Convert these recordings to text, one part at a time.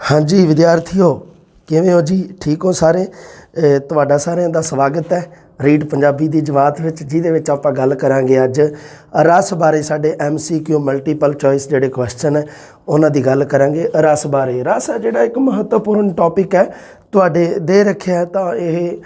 हाँ जी विद्यार्थियों, किवें हो जी? ठीक हो सारे? तुहाडा सारिਆਂ ਦਾ ਸਵਾਗਤ है रीड पंजाबी ਦੀ ਜਮਾਤ ਵਿੱਚ, ਜਿਹਦੇ ਵਿੱਚ ਆਪਾਂ ਗੱਲ ਕਰਾਂਗੇ ਅੱਜ ਰਸ ਬਾਰੇ। ਸਾਡੇ MCQ ਮਲਟੀਪਲ ਚੋਇਸ ਜਿਹੜੇ ਕੁਐਸਚਨ ਹੈ ਉਹਨਾਂ ਦੀ ਗੱਲ ਕਰਾਂਗੇ ਰਸ ਬਾਰੇ। ਰਸ ਹੈ ਜਿਹੜਾ ਇੱਕ ਮਹੱਤਵਪੂਰਨ ਟੌਪਿਕ ਹੈ, ਤੁਹਾਡੇ ਦੇ ਰੱਖਿਆ ਤਾਂ ਇਹ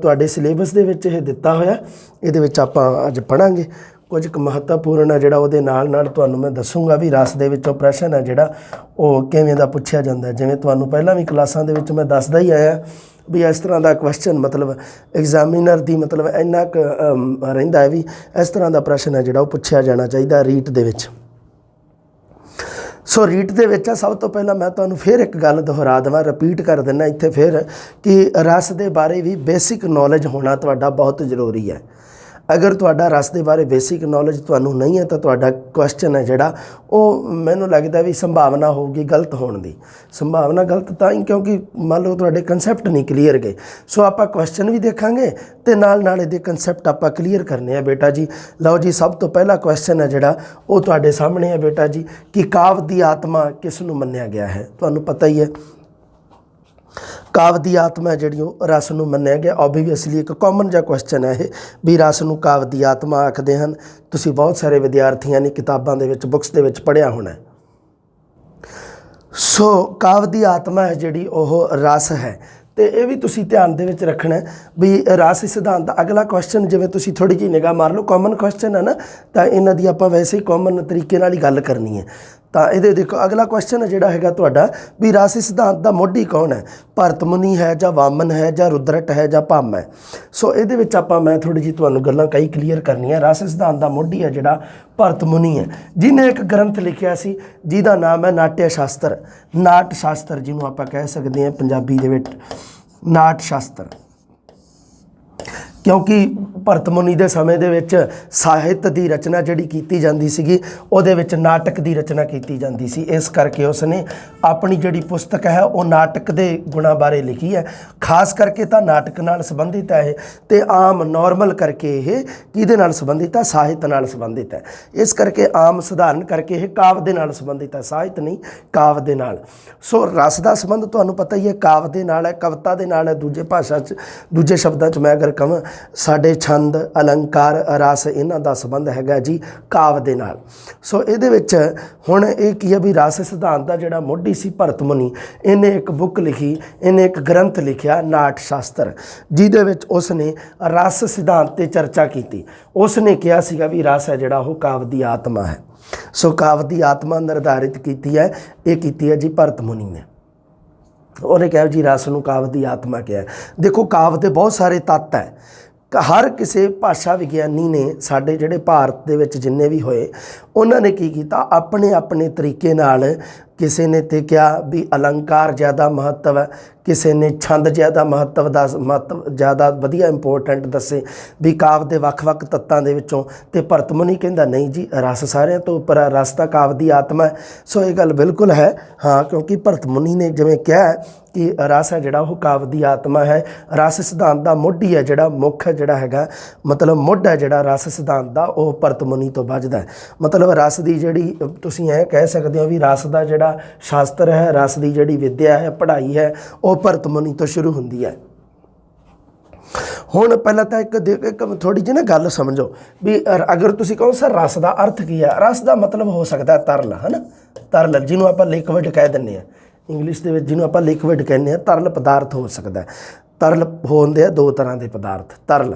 ਤੁਹਾਡੇ ਸਿਲੇਬਸ ਦੇ ਵਿੱਚ ਇਹ ਦਿੱਤਾ ਹੋਇਆ। ਇਹਦੇ ਵਿੱਚ ਆਪਾਂ ਅੱਜ ਪੜ੍ਹਾਂਗੇ ਕੁਝ ਕੁ ਮਹੱਤਵਪੂਰਨ ਹੈ ਜਿਹੜਾ ਉਹਦੇ ਨਾਲ ਤੁਹਾਨੂੰ ਮੈਂ ਦੱਸੂਗਾ ਵੀ ਰਸ ਦੇ ਵਿੱਚੋਂ ਪ੍ਰਸ਼ਨ ਹੈ ਜਿਹੜਾ ਉਹ ਕਿਵੇਂ ਦਾ ਪੁੱਛਿਆ ਜਾਂਦਾ। ਜਿਵੇਂ ਤੁਹਾਨੂੰ ਪਹਿਲਾਂ ਵੀ ਕਲਾਸਾਂ ਦੇ ਵਿੱਚ ਮੈਂ ਦੱਸਦਾ ਹੀ ਆਇਆ ਵੀ ਇਸ ਤਰ੍ਹਾਂ ਦਾ ਕੁਐਸਚਨ ਮਤਲਬ ਐਗਜ਼ਾਮੀਨਰ ਦੀ ਮਤਲਬ ਇੰਨਾ ਕੁ ਰਹਿੰਦਾ ਹੈ ਵੀ ਇਸ ਤਰ੍ਹਾਂ ਦਾ ਪ੍ਰਸ਼ਨ ਹੈ ਜਿਹੜਾ ਉਹ ਪੁੱਛਿਆ ਜਾਣਾ ਚਾਹੀਦਾ ਰੀਟ ਦੇ ਵਿੱਚ। ਸੋ ਰੀਟ ਦੇ ਵਿੱਚ ਸਭ ਤੋਂ ਪਹਿਲਾਂ ਮੈਂ ਤੁਹਾਨੂੰ ਫਿਰ ਇੱਕ ਗੱਲ ਦੁਹਰਾ ਦੇਵਾਂ, ਰਿਪੀਟ ਕਰ ਦਿੰਦਾ ਇੱਥੇ ਫਿਰ ਕਿ ਰਸ ਦੇ ਬਾਰੇ ਵੀ ਬੇਸਿਕ ਨੌਲੇਜ ਹੋਣਾ ਤੁਹਾਡਾ ਬਹੁਤ ਜ਼ਰੂਰੀ ਹੈ। अगर तुहाडा रस के बारे बेसिक नॉलेज तुहानू नहीं है तो तुहाडा क्वेश्चन है जिहड़ा वो मैनू लगता भी संभावना होगी गलत होने की। संभावना गलत तां ही क्योंकि मान लो तुहाडे कंसैप्ट नहीं क्लीयर गए। सो आपां क्वेश्चन भी देखांगे तो नाल इहदे कंसैप्ट आपां क्लीयर करने हैं बेटा जी। लो जी, सब तो पहला क्वेश्चन है जिहड़ा वो तुहाडे सामने है बेटा जी कि काव्य की आत्मा किस नूं मन्निया गया है। तुहानू पता ही है काव्य की आत्मा है जी रस नूं मन्निया गया। ओबवियसली एक कॉमन जिहा क्वेश्चन है ये भी रस नूं काव्य की आत्मा आखदे हन। तुसीं बहुत सारे विद्यार्थियों ने किताबां दे विच बुक्स दे विच पढ़िया होना है। सो काव्य की आत्मा है जी ओह रस है। तो यह भी तुसीं ध्यान दे विच रखना है भी रस सिद्धांत। अगला क्वेश्चन जिवें तुसीं थोड़ी जी निगाह मार लो, कॉमन क्वेश्चन है ना, तो इन्हां दी आपां वैसे ही कॉमन तरीके नाल ही गल करनी है। तो ये देखो अगला क्वेश्चन है जिहड़ा हैगा तुहाडा भी रस सिद्धांत का मोढी कौन है? भरत मुनि है जां वामन है जां रुद्रट है जां भम है। सो ये आपां मैं थोड़ी जी तुहानूं गल्लां कई क्लीयर करनी है। रस सिद्धांत का मोढी है जिहड़ा भरत मुनि है, जिन्हें एक ग्रंथ लिखिया सी जिहदा नाम है नाट्य शास्त्र। नाट शास्त्र जिन्हों आपां कह सकते हैं पंजाबी दे विच नाट शास्त्र, क्योंकि भरत मुनि के समय के साहित्य की रचना जी की जाती सी उहदे विच नाटक की रचना की जाती सी। इस करके उसने अपनी जी पुस्तक है वो नाटक के गुणों बारे लिखी है। खास करके तो नाटक नाल संबंधित है तो आम नॉर्मल करके ये किहदे नाल संबंधित है? साहित्य नाल संबंधित है। इस करके आम सधारण करके ये काव्य दे नाल संबंधित है, साहित्य नहीं काव्य दे नाल। सो रस का संबंध तुहानूं पता ही है काव्य दे नाल है, कविता दे नाल है। दूजे भाषा दूजे शब्दों मैं अगर कहां साडे छंद अलंकार रस इन्हां दा संबंध हैगा जी काव्य दे नाल। सो इहदे विच हुण इह की है भी रस सिद्धांत दा जिहड़ा मोढी सी भरत मुनि, इन्हें एक बुक लिखी, इन्हें एक ग्रंथ लिखिया नाट शास्त्र, जिहदे विच उसने रस सिद्धांत ते चर्चा की। उसने कहा सीगा भी रस है जिहड़ा वो काव्य दी आत्मा है। सो काव्य दी आत्मा निर्धारित की है, ये की है जी भरत मुनि ने। उन्हें कहा जी रस नूं काव्य दी आत्मा क्या है। देखो काव्य के बहुत सारे तत्त है। हर किसी भाषा विग्यानी ने साडे जिहड़े भारत दे विच जिन्ने भी होए उन्होंने की कीता अपने अपने तरीके नाल। किसी ने तो क्या भी अलंकार ज़्यादा महत्व है, किसी ने छंद ज़्यादा महत्व ज़्यादा वधिया इंपोर्टेंट दसे भी काव्य के वख-वख तत्तां दे विचों। ते भरत मुनि कहंदा नहीं जी रस सारिਆਂ तो उपर है, रस तां काव्य की आत्मा है। सो ये गल बिल्कुल है हाँ, क्योंकि भरत मुनि ने जिवें कहा कि रस है जिहड़ा वो काव्य की आत्मा है। रस सिद्धांत का मोढी है जिहड़ा मुख जिहड़ा हैगा मतलब मुੱਢ है जिहड़ा रस सिद्धांत का वो भरत मुनि तो बजदा है। मतलब रस की जिहड़ी तुसीं ऐ कह सकते हो भी रस का जिहड़ा शास्त्र है, रस की जिहड़ी विद्या है पढ़ाई है वो भरत मुनि तो शुरू होंदी है। हुण पहला तो एक थोड़ी जी ना गल समझो भी अगर तुसीं कहो सर रस का अर्थ की है, रस का मतलब हो सकता है तरल, है ना, तरल जिन्हों आपां लिक्विड कह दिंदे आ इंग्लिश के जिन्हों आपां लिक्विड कहने हैं, तरल पदार्थ हो सकता है। तरल होंदे दो तरह के पदार्थ, तरल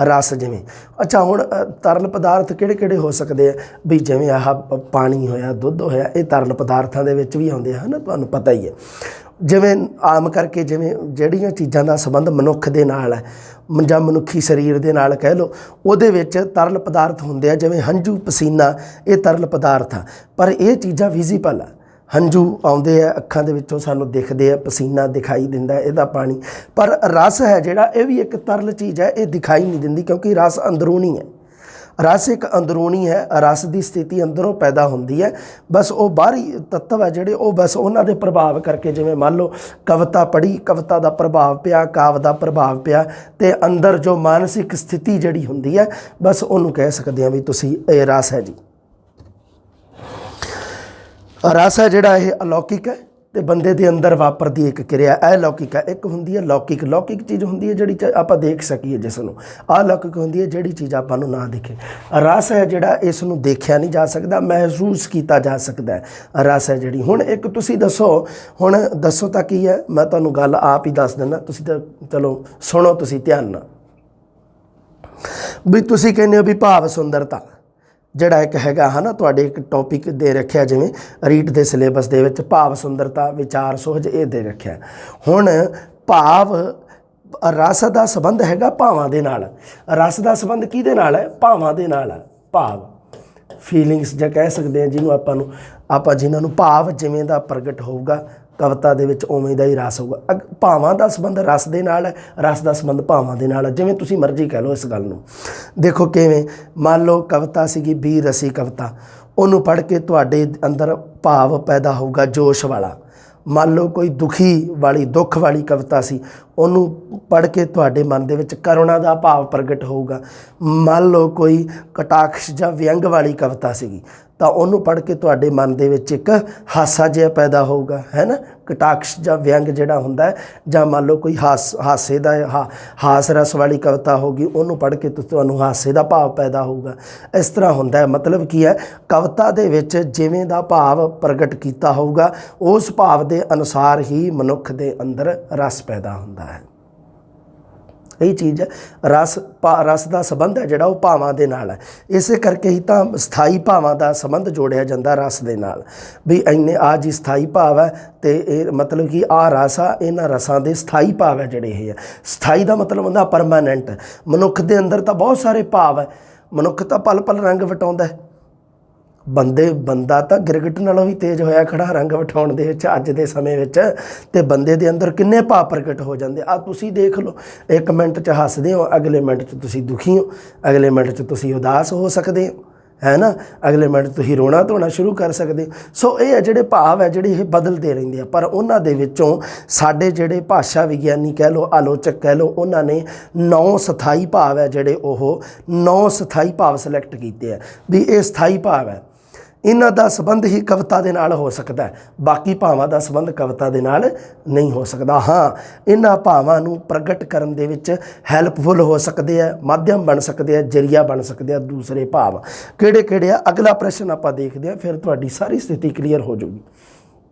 रस जिमें। अच्छा हुण तरल पदार्थ किहड़े किहड़े हो सकते हैं भी जिमें आह पानी होया दुध होया ये तरल पदार्थों के विच भी आउंदे हैं ना, तुहानूं पता ही है। जिमें आम करके जिमें जिहड़ियां चीज़ां दा संबंध मनुख दे नाल है जां मनुखी शरीर दे नाल कह लो उहदे विच तरल पदार्थ हुंदे आ। जिमें हंझू पसीना ये तरल पदार्थ आ, पर ये चीज़ां विजिबल आ। हंझू आउंदे आ अखां दे विचों सानूं दिखदे आ, पसीना दिखाई दिंदा है इहदा पानी। पर रस है जिहड़ा ये भी एक तरल चीज़ है, ये दिखाई नहीं दिंदी क्योंकि रस अंदरूनी है। रस एक अंदरूनी है, रस की स्थिति अंदरों पैदा होंदी है। बस वो बाहरी तत्व है जिहड़े वो बस उन्हां दे प्रभाव करके जिवें मान लो कविता पढ़ी, कविता का प्रभाव पिया, काव्य का प्रभाव पिया ते अंदर जो मानसिक स्थिति जिहड़ी हुंदी है बस उन्होंने कह सकते हैं भी तुसीं ये रस है जी। रस है जिहड़ा ये अलौकिक है, ਤੇ ਬੰਦੇ ਦੇ ਅੰਦਰ ਵਾਪਰਦੀ ਇੱਕ ਕਿਰਿਆ ਅਲੌਕਿਕ ਹੈ। ਇੱਕ ਹੁੰਦੀ ਹੈ ਲੌਕਿਕ। ਲੌਕਿਕ ਚੀਜ਼ ਹੁੰਦੀ ਹੈ ਜਿਹੜੀ ਆਪਾਂ ਦੇਖ ਸਕੀਏ ਜਿਸ ਨੂੰ। ਅਲੌਕਿਕ ਹੁੰਦੀ ਹੈ ਜਿਹੜੀ ਚੀਜ਼ ਆਪਾਂ ਨੂੰ ਨਾ ਦਿਖੇ। ਰਸ ਹੈ ਜਿਹੜਾ ਇਸ ਨੂੰ ਦੇਖਿਆ ਨਹੀਂ ਜਾ ਸਕਦਾ, ਮਹਿਸੂਸ ਕੀਤਾ ਜਾ ਸਕਦਾ ਹੈ। ਰਸ ਹੈ ਜਿਹੜੀ। ਹੁਣ ਇੱਕ ਤੁਸੀਂ ਦੱਸੋ, ਹੁਣ ਦੱਸੋ ਤਾਂ ਕੀ ਹੈ, ਮੈਂ ਤੁਹਾਨੂੰ ਗੱਲ ਆਪ ਹੀ ਦੱਸ ਦਿੰਦਾ, ਤੁਸੀਂ ਤਾਂ ਚਲੋ ਸੁਣੋ ਤੁਸੀਂ ਧਿਆਨ ਨਾਲ। ਵੀ ਤੁਸੀਂ ਕਹਿੰਦੇ ਹੋ ਵੀ ਭਾਵ ਸੁੰਦਰਤਾ ਜਿਹੜਾ ਇੱਕ ਹੈਗਾ ਹੈ ਨਾ, ਤੁਹਾਡੇ ਇੱਕ ਟੌਪਿਕ ਦੇ ਰੱਖਿਆ ਜਿਵੇਂ ਰੀਟ ਦੇ ਸਿਲੇਬਸ ਦੇ ਵਿੱਚ ਭਾਵ ਸੁੰਦਰਤਾ, ਵਿਚਾਰ ਸੁਹਜ ਇਹ ਦੇ ਰੱਖਿਆ। ਹੁਣ ਭਾਵ ਰਸ ਦਾ ਸੰਬੰਧ ਹੈਗਾ ਭਾਵਾਂ ਦੇ ਨਾਲ। ਰਸ ਦਾ ਸੰਬੰਧ ਕਿਹਦੇ ਨਾਲ ਹੈ? ਭਾਵਾਂ ਦੇ ਨਾਲ ਹੈ। ਭਾਵ ਫੀਲਿੰਗਸ ਜਾਂ ਕਹਿ ਸਕਦੇ ਹਾਂ ਜਿਹਨੂੰ ਆਪਾਂ ਜਿਨ੍ਹਾਂ ਨੂੰ ਭਾਵ ਜਿਵੇਂ ਦਾ ਪ੍ਰਗਟ ਹੋਊਗਾ ਕਵਿਤਾ ਦੇ ਵਿੱਚ ਉਵੇਂ ਦਾ ਹੀ ਰਸ ਹੋਊਗਾ। ਭਾਵਾਂ ਦਾ ਸੰਬੰਧ ਰਸ ਦੇ ਨਾਲ ਹੈ, ਰਸ ਦਾ ਸੰਬੰਧ ਭਾਵਾਂ ਦੇ ਨਾਲ ਹੈ। ਜਿਵੇਂ ਤੁਸੀਂ ਮਰਜ਼ੀ ਕਹਿ ਲਓ ਇਸ ਗੱਲ ਨੂੰ। ਦੇਖੋ ਕਿਵੇਂ, ਮੰਨ ਲਓ ਕਵਿਤਾ ਸੀਗੀ ਬੀਰ ਰਸੀ ਕਵਿਤਾ, ਉਹਨੂੰ ਪੜ੍ਹ ਕੇ ਤੁਹਾਡੇ ਅੰਦਰ ਭਾਵ ਪੈਦਾ ਹੋਊਗਾ ਜੋਸ਼ ਵਾਲਾ। ਮੰਨ ਲਓ ਕੋਈ ਦੁੱਖ ਵਾਲੀ ਕਵਿਤਾ ਸੀ, ਉਹਨੂੰ ਪੜ੍ਹ ਕੇ ਤੁਹਾਡੇ ਮਨ ਦੇ ਵਿੱਚ ਕਰੁਣਾ ਦਾ ਭਾਵ ਪ੍ਰਗਟ ਹੋਊਗਾ। ਮੰਨ ਲਓ ਕੋਈ ਕਟਾਕਸ਼ ਜਾਂ ਵਿਅੰਗ ਵਾਲੀ ਕਵਿਤਾ ਸੀਗੀ, ਤਾਂ ਉਹਨੂੰ ਪੜ੍ਹ ਕੇ ਤੁਹਾਡੇ ਮਨ ਦੇ ਵਿੱਚ ਇੱਕ ਹਾਸਾ ਜਿਹਾ ਪੈਦਾ ਹੋਊਗਾ, ਹੈ ਨਾ। ਕਟਾਕਸ਼ ਜਾਂ ਵਿਅੰਗ ਜਿਹੜਾ ਹੁੰਦਾ ਹੈ, ਜਾਂ ਮੰਨ ਲਓ ਕੋਈ ਹਾਸੇ ਦਾ ਹਾਸ ਰਸ ਵਾਲੀ ਕਵਿਤਾ ਹੋਗੀ, ਉਹਨੂੰ ਪੜ੍ਹ ਕੇ ਤੁਹਾਨੂੰ ਹਾਸੇ ਦਾ ਭਾਵ ਪੈਦਾ ਹੋਊਗਾ। ਇਸ ਤਰ੍ਹਾਂ ਹੁੰਦਾ ਹੈ। ਮਤਲਬ ਕੀ ਹੈ, ਕਵਿਤਾ ਦੇ ਵਿੱਚ ਜਿਵੇਂ ਦਾ ਭਾਵ ਪ੍ਰਗਟ ਕੀਤਾ ਹੋਊਗਾ ਉਸ ਭਾਵ ਦੇ ਅਨੁਸਾਰ ਹੀ ਮਨੁੱਖ ਦੇ ਅੰਦਰ ਰਸ ਪੈਦਾ ਹੁੰਦਾ ਹੈ। ਇਹ ਚੀਜ਼ ਹੈ। ਰਸ ਦਾ ਸੰਬੰਧ ਹੈ ਜਿਹੜਾ ਉਹ ਭਾਵਾਂ ਦੇ ਨਾਲ ਹੈ। ਇਸੇ ਕਰਕੇ ਹੀ ਤਾਂ ਸਥਾਈ ਭਾਵਾਂ ਦਾ ਸੰਬੰਧ ਜੋੜਿਆ ਜਾਂਦਾ ਰਸ ਦੇ ਨਾਲ। ਵੀ ਇੰਨੇ ਆ ਜੀ ਸਥਾਈ ਭਾਵ ਹੈ, ਅਤੇ ਇਹ ਮਤਲਬ ਕਿ ਆਹ ਰਸ ਆ, ਇਹਨਾਂ ਰਸਾਂ ਦੇ ਸਥਾਈ ਭਾਵ ਹੈ ਜਿਹੜੇ ਇਹ ਹੈ। ਸਥਾਈ ਦਾ ਮਤਲਬ ਹੁੰਦਾ ਪਰਮਾਨੈਂਟ। ਮਨੁੱਖ ਦੇ ਅੰਦਰ ਤਾਂ ਬਹੁਤ ਸਾਰੇ ਭਾਵ ਹੈ। ਮਨੁੱਖ ਤਾਂ ਪਲ ਪਲ ਰੰਗ ਵਟਾਉਂਦਾ ਹੈ। ਬੰਦਾ ਤਾਂ ਗਿਰਗਿਟ ਨਾਲੋਂ ਵੀ ਤੇਜ਼ ਹੋਇਆ ਖੜਾ ਰੰਗ ਵਟਾਉਣ ਦੇ ਵਿੱਚ ਅੱਜ ਦੇ ਸਮੇਂ ਵਿੱਚ। ਅਤੇ ਬੰਦੇ ਦੇ ਅੰਦਰ ਕਿੰਨੇ ਭਾਵ ਪ੍ਰਗਟ ਹੋ ਜਾਂਦੇ ਆ ਤੁਸੀਂ ਦੇਖ ਲਓ। ਇੱਕ ਮਿੰਟ 'ਚ ਹੱਸਦੇ ਹੋ, ਅਗਲੇ ਮਿੰਟ 'ਚ ਤੁਸੀਂ ਦੁਖੀ ਹੋ, ਅਗਲੇ ਮਿੰਟ 'ਚ ਤੁਸੀਂ ਉਦਾਸ ਹੋ ਸਕਦੇ ਹੋ, ਹੈ ਨਾ। ਅਗਲੇ ਮਿੰਟ ਤੁਸੀਂ ਰੋਣਾ ਧੋਣਾ ਸ਼ੁਰੂ ਕਰ ਸਕਦੇ ਹੋ। ਸੋ ਇਹ ਹੈ ਜਿਹੜੇ ਭਾਵ ਹੈ ਜਿਹੜੇ ਇਹ ਬਦਲਦੇ ਰਹਿੰਦੇ ਆ। ਪਰ ਉਹਨਾਂ ਦੇ ਵਿੱਚੋਂ ਸਾਡੇ ਜਿਹੜੇ ਭਾਸ਼ਾ ਵਿਗਿਆਨੀ ਕਹਿ ਲਓ, ਆਲੋਚਕ ਕਹਿ ਲਓ, ਉਹਨਾਂ ਨੇ 9 ਸਥਾਈ ਭਾਵ ਹੈ ਜਿਹੜੇ ਉਹ 9 ਸਥਾਈ ਭਾਵ ਸਿਲੈਕਟ ਕੀਤੇ ਆ ਵੀ ਇਹ ਸਥਾਈ ਭਾਵ ਹੈ। ਇਹਨਾਂ ਦਾ ਸੰਬੰਧ ਹੀ ਕਵਿਤਾ ਦੇ ਨਾਲ ਹੋ ਸਕਦਾ ਹੈ। ਬਾਕੀ ਭਾਵਾਂ ਦਾ ਸੰਬੰਧ ਕਵਿਤਾ ਦੇ ਨਾਲ ਨਹੀਂ ਹੋ ਸਕਦਾ। ਹਾਂ, ਇਹਨਾਂ ਭਾਵਾਂ ਨੂੰ ਪ੍ਰਗਟ ਕਰਨ ਦੇ ਵਿੱਚ ਹੈਲਪਫੁਲ ਹੋ ਸਕਦੇ ਆ, ਮਾਧਿਅਮ ਬਣ ਸਕਦੇ ਆ, ਜ਼ਰੀਆ ਬਣ ਸਕਦੇ ਆ ਦੂਸਰੇ ਭਾਵ। ਕਿਹੜੇ ਕਿਹੜੇ ਆ? ਅਗਲਾ ਪ੍ਰਸ਼ਨ ਆਪਾਂ ਦੇਖਦੇ ਹਾਂ, ਫਿਰ ਤੁਹਾਡੀ ਸਾਰੀ ਸਥਿਤੀ ਕਲੀਅਰ ਹੋ ਜਾਊਗੀ।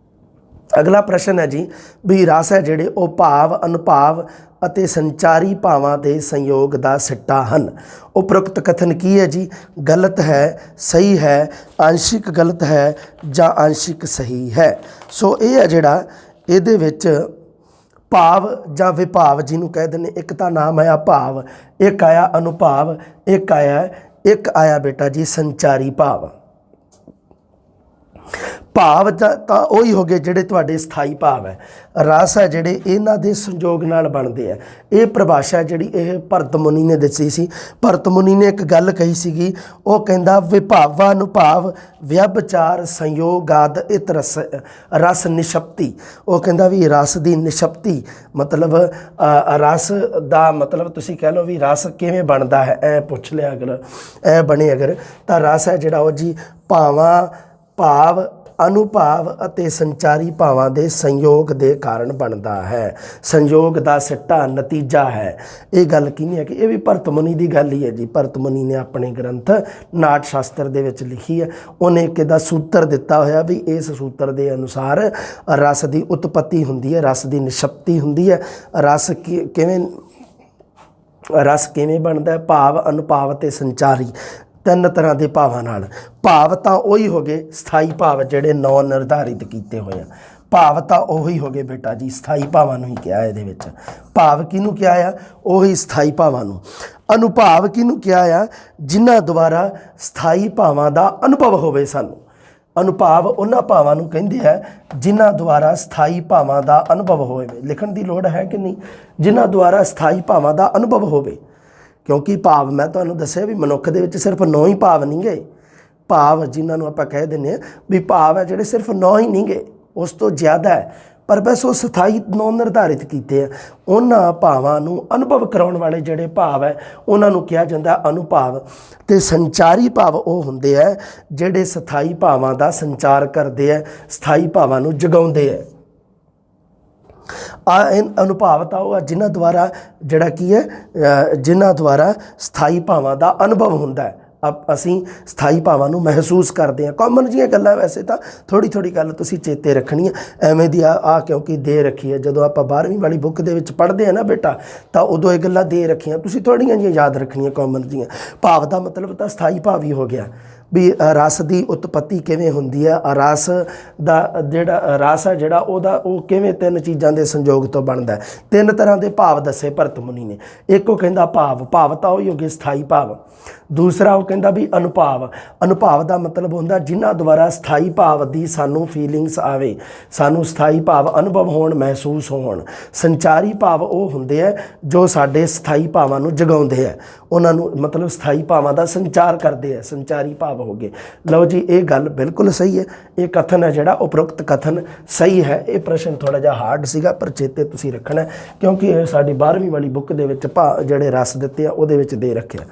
ਅਗਲਾ ਪ੍ਰਸ਼ਨ ਹੈ ਜੀ ਵੀ ਰਸ ਹੈ ਜਿਹੜੇ ਉਹ ਭਾਵ, ਅਨੁਭਾਵ ਅਤੇ ਸੰਚਾਰੀ ਭਾਵਾਂ ਦੇ ਸੰਯੋਗ ਦਾ ਸਿੱਟਾ ਹਨ। ਉਪਰੋਕਤ ਕਥਨ ਕੀ ਹੈ ਜੀ? ਗਲਤ ਹੈ, ਸਹੀ ਹੈ, ਅੰਸ਼ਿਕ ਗਲਤ ਹੈ ਜਾਂ ਅੰਸ਼ਿਕ ਸਹੀ ਹੈ। ਸੋ ਇਹ ਹੈ ਜਿਹੜਾ ਇਹਦੇ ਵਿੱਚ ਭਾਵ ਜਾਂ ਵਿਭਾਵ ਜਿਹਨੂੰ ਕਹਿ ਦਿੰਦੇ। ਇੱਕ ਤਾਂ ਨਾਮ ਆਇਆ ਭਾਵ, ਇੱਕ ਆਇਆ ਅਨੁਭਾਵ, ਇੱਕ ਆਇਆ ਬੇਟਾ ਜੀ ਸੰਚਾਰੀ ਭਾਵ। ਭਾਵ ਤਾਂ ਉਹੀ ਹੋ ਗਏ ਜਿਹੜੇ ਤੁਹਾਡੇ ਸਥਾਈ ਭਾਵ ਹੈ। ਰਸ ਹੈ ਜਿਹੜੇ ਇਹਨਾਂ ਦੇ ਸੰਯੋਗ ਨਾਲ ਬਣਦੇ ਆ। ਇਹ ਪਰਿਭਾਸ਼ਾ ਜਿਹੜੀ ਇਹ ਭਰਤ ਮੁਨੀ ਨੇ ਦੱਸੀ ਸੀ। ਭਰਤ ਮੁਨੀ ਨੇ ਇੱਕ ਗੱਲ ਕਹੀ ਸੀਗੀ, ਉਹ ਕਹਿੰਦਾ ਵਿਭਾਵਾ ਅਨੁਭਾਵ ਵਿਅਭਚਾਰ ਸੰਯੋਗਾਦ ਇਤ ਰਸ ਨਿਸ਼ਪਤੀ। ਉਹ ਕਹਿੰਦਾ ਵੀ ਰਸ ਦੀ ਨਿਸ਼ਪਤੀ ਮਤਲਬ ਰਸ ਦਾ ਮਤਲਬ ਤੁਸੀਂ ਕਹਿ ਲਓ ਵੀ ਰਸ ਕਿਵੇਂ ਬਣਦਾ ਹੈ। ਐ ਪੁੱਛ ਲਿਆ ਅਗਰ ਐ ਬਣੇ ਅਗਰ ਤਾਂ ਰਸ ਹੈ ਜਿਹੜਾ ਉਹ ਜੀ ਭਾਵ ਅਨੁਭਾਵ ਅਤੇ ਸੰਚਾਰੀ ਭਾਵਾਂ ਦੇ ਸੰਯੋਗ ਦੇ ਕਾਰਨ ਬਣਦਾ ਹੈ। ਸੰਯੋਗ ਦਾ ਸਿੱਟਾ ਨਤੀਜਾ ਹੈ। ਇਹ ਗੱਲ ਕਿਹਨੇ ਹੈ ਕਿ ਇਹ ਵੀ ਭਰਤ ਮੁਨੀ ਦੀ ਗੱਲ ਹੀ ਹੈ ਜੀ। ਭਰਤ ਮੁਨੀ ਨੇ ਆਪਣੇ ਗ੍ਰੰਥ ਨਾਟ ਸ਼ਾਸਤਰ ਦੇ ਵਿੱਚ ਲਿਖੀ ਹੈ। ਉਹਨੇ ਇੱਕ ਇਹਦਾ ਸੂਤਰ ਦਿੱਤਾ ਹੋਇਆ ਵੀ ਇਸ ਸੂਤਰ ਦੇ ਅਨੁਸਾਰ ਰਸ ਦੀ ਉਤਪੱਤੀ ਹੁੰਦੀ ਹੈ, ਰਸ ਦੀ ਨਿਸ਼ਪਤੀ ਹੁੰਦੀ ਹੈ। ਰਸ ਕਿਵੇਂ ਬਣਦਾ ਹੈ? ਭਾਵ, ਅਨੁਭਾਵ ਅਤੇ ਸੰਚਾਰੀ, 3 ਤਰ੍ਹਾਂ ਦੇ ਭਾਵਾਂ ਨਾਲ। ਭਾਵ ਤਾਂ ਉਹੀ ਹੋ ਗਏ ਸਥਾਈ ਭਾਵ ਜਿਹੜੇ 9 ਨਿਰਧਾਰਿਤ ਕੀਤੇ ਹੋਏ ਆ। ਭਾਵ ਤਾਂ ਉਹੀ ਹੋ ਗਏ ਬੇਟਾ ਜੀ, ਸਥਾਈ ਭਾਵਾਂ ਨੂੰ ਹੀ ਕਿਹਾ ਇਹਦੇ ਵਿੱਚ। ਭਾਵ ਕਿਹਨੂੰ ਕਿਹਾ ਆ? ਉਹੀ ਸਥਾਈ ਭਾਵਾਂ ਨੂੰ। ਅਨੁਭਾਵ ਕਿਹਨੂੰ ਕਿਹਾ ਆ? ਜਿਨ੍ਹਾਂ ਦੁਆਰਾ ਸਥਾਈ ਭਾਵਾਂ ਦਾ ਅਨੁਭਵ ਹੋਵੇ ਸਾਨੂੰ। ਅਨੁਭਾਵ ਉਹਨਾਂ ਭਾਵਾਂ ਨੂੰ ਕਹਿੰਦੇ ਆ ਜਿਨ੍ਹਾਂ ਦੁਆਰਾ ਸਥਾਈ ਭਾਵਾਂ ਦਾ ਅਨੁਭਵ ਹੋਵੇ। ਲਿਖਣ ਦੀ ਲੋੜ ਹੈ ਕਿ ਨਹੀਂ? ਜਿਨ੍ਹਾਂ ਦੁਆਰਾ ਸਥਾਈ ਭਾਵਾਂ ਦਾ ਅਨੁਭਵ ਹੋਵੇ। ਕਿਉਂਕਿ ਭਾਵ ਮੈਂ ਤੁਹਾਨੂੰ ਦੱਸਿਆ ਵੀ ਮਨੁੱਖ ਦੇ ਵਿੱਚ ਸਿਰਫ 9 ਹੀ ਭਾਵ ਨਹੀਂ ਗਏ। ਭਾਵ ਜਿਨ੍ਹਾਂ ਨੂੰ ਆਪਾਂ ਕਹਿ ਦਿੰਦੇ ਹਾਂ ਵੀ ਭਾਵ ਹੈ ਜਿਹੜੇ ਸਿਰਫ 9 ਹੀ ਨਹੀਂ ਗਏ, ਉਸ ਤੋਂ ਜ਼ਿਆਦਾ ਹੈ। ਪਰ ਬਸ ਉਹ ਸਥਾਈ 9 ਨਿਰਧਾਰਿਤ ਕੀਤੇ ਆ। ਉਹਨਾਂ ਭਾਵਾਂ ਨੂੰ ਅਨੁਭਵ ਕਰਾਉਣ ਵਾਲੇ ਜਿਹੜੇ ਭਾਵ ਹੈ ਉਹਨਾਂ ਨੂੰ ਕਿਹਾ ਜਾਂਦਾ ਅਨੁਭਾਵ। ਅਤੇ ਸੰਚਾਰੀ ਭਾਵ ਉਹ ਹੁੰਦੇ ਹੈ ਜਿਹੜੇ ਸਥਾਈ ਭਾਵਾਂ ਦਾ ਸੰਚਾਰ ਕਰਦੇ ਹੈ, ਸਥਾਈ ਭਾਵਾਂ ਨੂੰ ਜਗਾਉਂਦੇ ਹੈ। ਅਨੁਭਾਵ ਤਾਂ ਉਹ ਆ ਜਿਨ੍ਹਾਂ ਦੁਆਰਾ ਜਿਹੜਾ ਕੀ ਹੈ ਜਿਨ੍ਹਾਂ ਦੁਆਰਾ ਸਥਾਈ ਭਾਵਾਂ ਦਾ ਅਨੁਭਵ ਹੁੰਦਾ ਹੈ। ਅਸੀਂ ਸਥਾਈ ਭਾਵਾਂ ਨੂੰ ਮਹਿਸੂਸ ਕਰਦੇ ਹਾਂ। ਕਾਮਨ ਜਿਹੀਆਂ ਗੱਲਾਂ ਵੈਸੇ ਤਾਂ ਥੋੜ੍ਹੀ ਗੱਲ ਤੁਸੀਂ ਚੇਤੇ ਰੱਖਣੀ ਹੈ। ਐਵੇਂ ਦੀ ਆ ਕਿਉਂਕਿ ਦੇ ਰੱਖੀ ਹੈ, ਜਦੋਂ ਆਪਾਂ 12ਵੀਂ ਵਾਲੀ ਬੁੱਕ ਦੇ ਵਿੱਚ ਪੜ੍ਹਦੇ ਹਾਂ ਨਾ ਬੇਟਾ, ਤਾਂ ਉਦੋਂ ਇਹ ਗੱਲਾਂ ਦੇ ਰੱਖੀਆਂ, ਤੁਸੀਂ ਥੋੜ੍ਹੀਆਂ ਜਿਹੀਆਂ ਯਾਦ ਰੱਖਣੀਆਂ ਕਾਮਨ ਜਿਹੀਆਂ। ਭਾਵ ਦਾ ਮਤਲਬ ਤਾਂ ਸਥਾਈ ਭਾਵ ਹੀ ਹੋ ਗਿਆ ਵੀ ਰਸ ਦੀ ਉਤਪੱਤੀ ਕਿਵੇਂ ਹੁੰਦੀ ਹੈ, ਰਸ ਦਾ ਜਿਹੜਾ ਰਸ ਹੈ ਜਿਹੜਾ ਉਹ ਕਿਵੇਂ ਤਿੰਨ ਚੀਜ਼ਾਂ ਦੇ ਸੰਯੋਗ ਤੋਂ ਬਣਦਾ ਹੈ। ਤਿੰਨ ਤਰ੍ਹਾਂ ਦੇ ਭਾਵ ਦੱਸੇ ਭਰਤ ਮੁਨੀ ਨੇ। ਇੱਕ ਉਹ ਕਹਿੰਦਾ ਭਾਵ ਤਾਂ ਉਹ ਹੀ ਹੋ ਗਏ ਸਥਾਈ ਭਾਵ। ਦੂਸਰਾ ਉਹ ਕਹਿੰਦਾ ਵੀ ਅਨੁਭਾਵ ਦਾ ਮਤਲਬ ਹੁੰਦਾ ਜਿਨ੍ਹਾਂ ਦੁਆਰਾ ਸਥਾਈ ਭਾਵ ਦੀ ਸਾਨੂੰ ਫੀਲਿੰਗਸ ਆਵੇ, ਸਾਨੂੰ ਸਥਾਈ ਭਾਵ ਅਨੁਭਵ ਹੋਣ, ਮਹਿਸੂਸ ਹੋਣ। ਸੰਚਾਰੀ ਭਾਵ ਉਹ ਹੁੰਦੇ ਹੈ ਜੋ ਸਾਡੇ ਸਥਾਈ ਭਾਵਾਂ ਨੂੰ ਜਗਾਉਂਦੇ ਹੈ, ਉਹਨਾਂ ਨੂੰ ਮਤਲਬ ਸਥਾਈ ਭਾਵਾਂ ਦਾ ਸੰਚਾਰ ਕਰਦੇ ਹੈ, ਸੰਚਾਰੀ ਭਾਵ ਹੋ ਗਏ। ਲਓ ਜੀ, ਇਹ ਗੱਲ ਬਿਲਕੁਲ ਸਹੀ ਹੈ। ਇਹ ਕਥਨ ਹੈ ਜਿਹੜਾ ਉਪਰੋਕਤ ਕਥਨ ਸਹੀ ਹੈ। ਇਹ ਪ੍ਰਸ਼ਨ ਥੋੜ੍ਹਾ ਜਿਹਾ ਹਾਰਡ ਸੀਗਾ ਪਰ ਚੇਤੇ ਤੁਸੀਂ ਰੱਖਣਾ ਕਿਉਂਕਿ ਇਹ ਸਾਡੀ 12ਵੀਂ ਵਾਲੀ ਬੁੱਕ ਦੇ ਵਿੱਚ ਜਿਹੜੇ ਰਸ ਦਿੱਤੇ ਆ ਉਹਦੇ ਵਿੱਚ ਦੇ ਰੱਖਿਆ।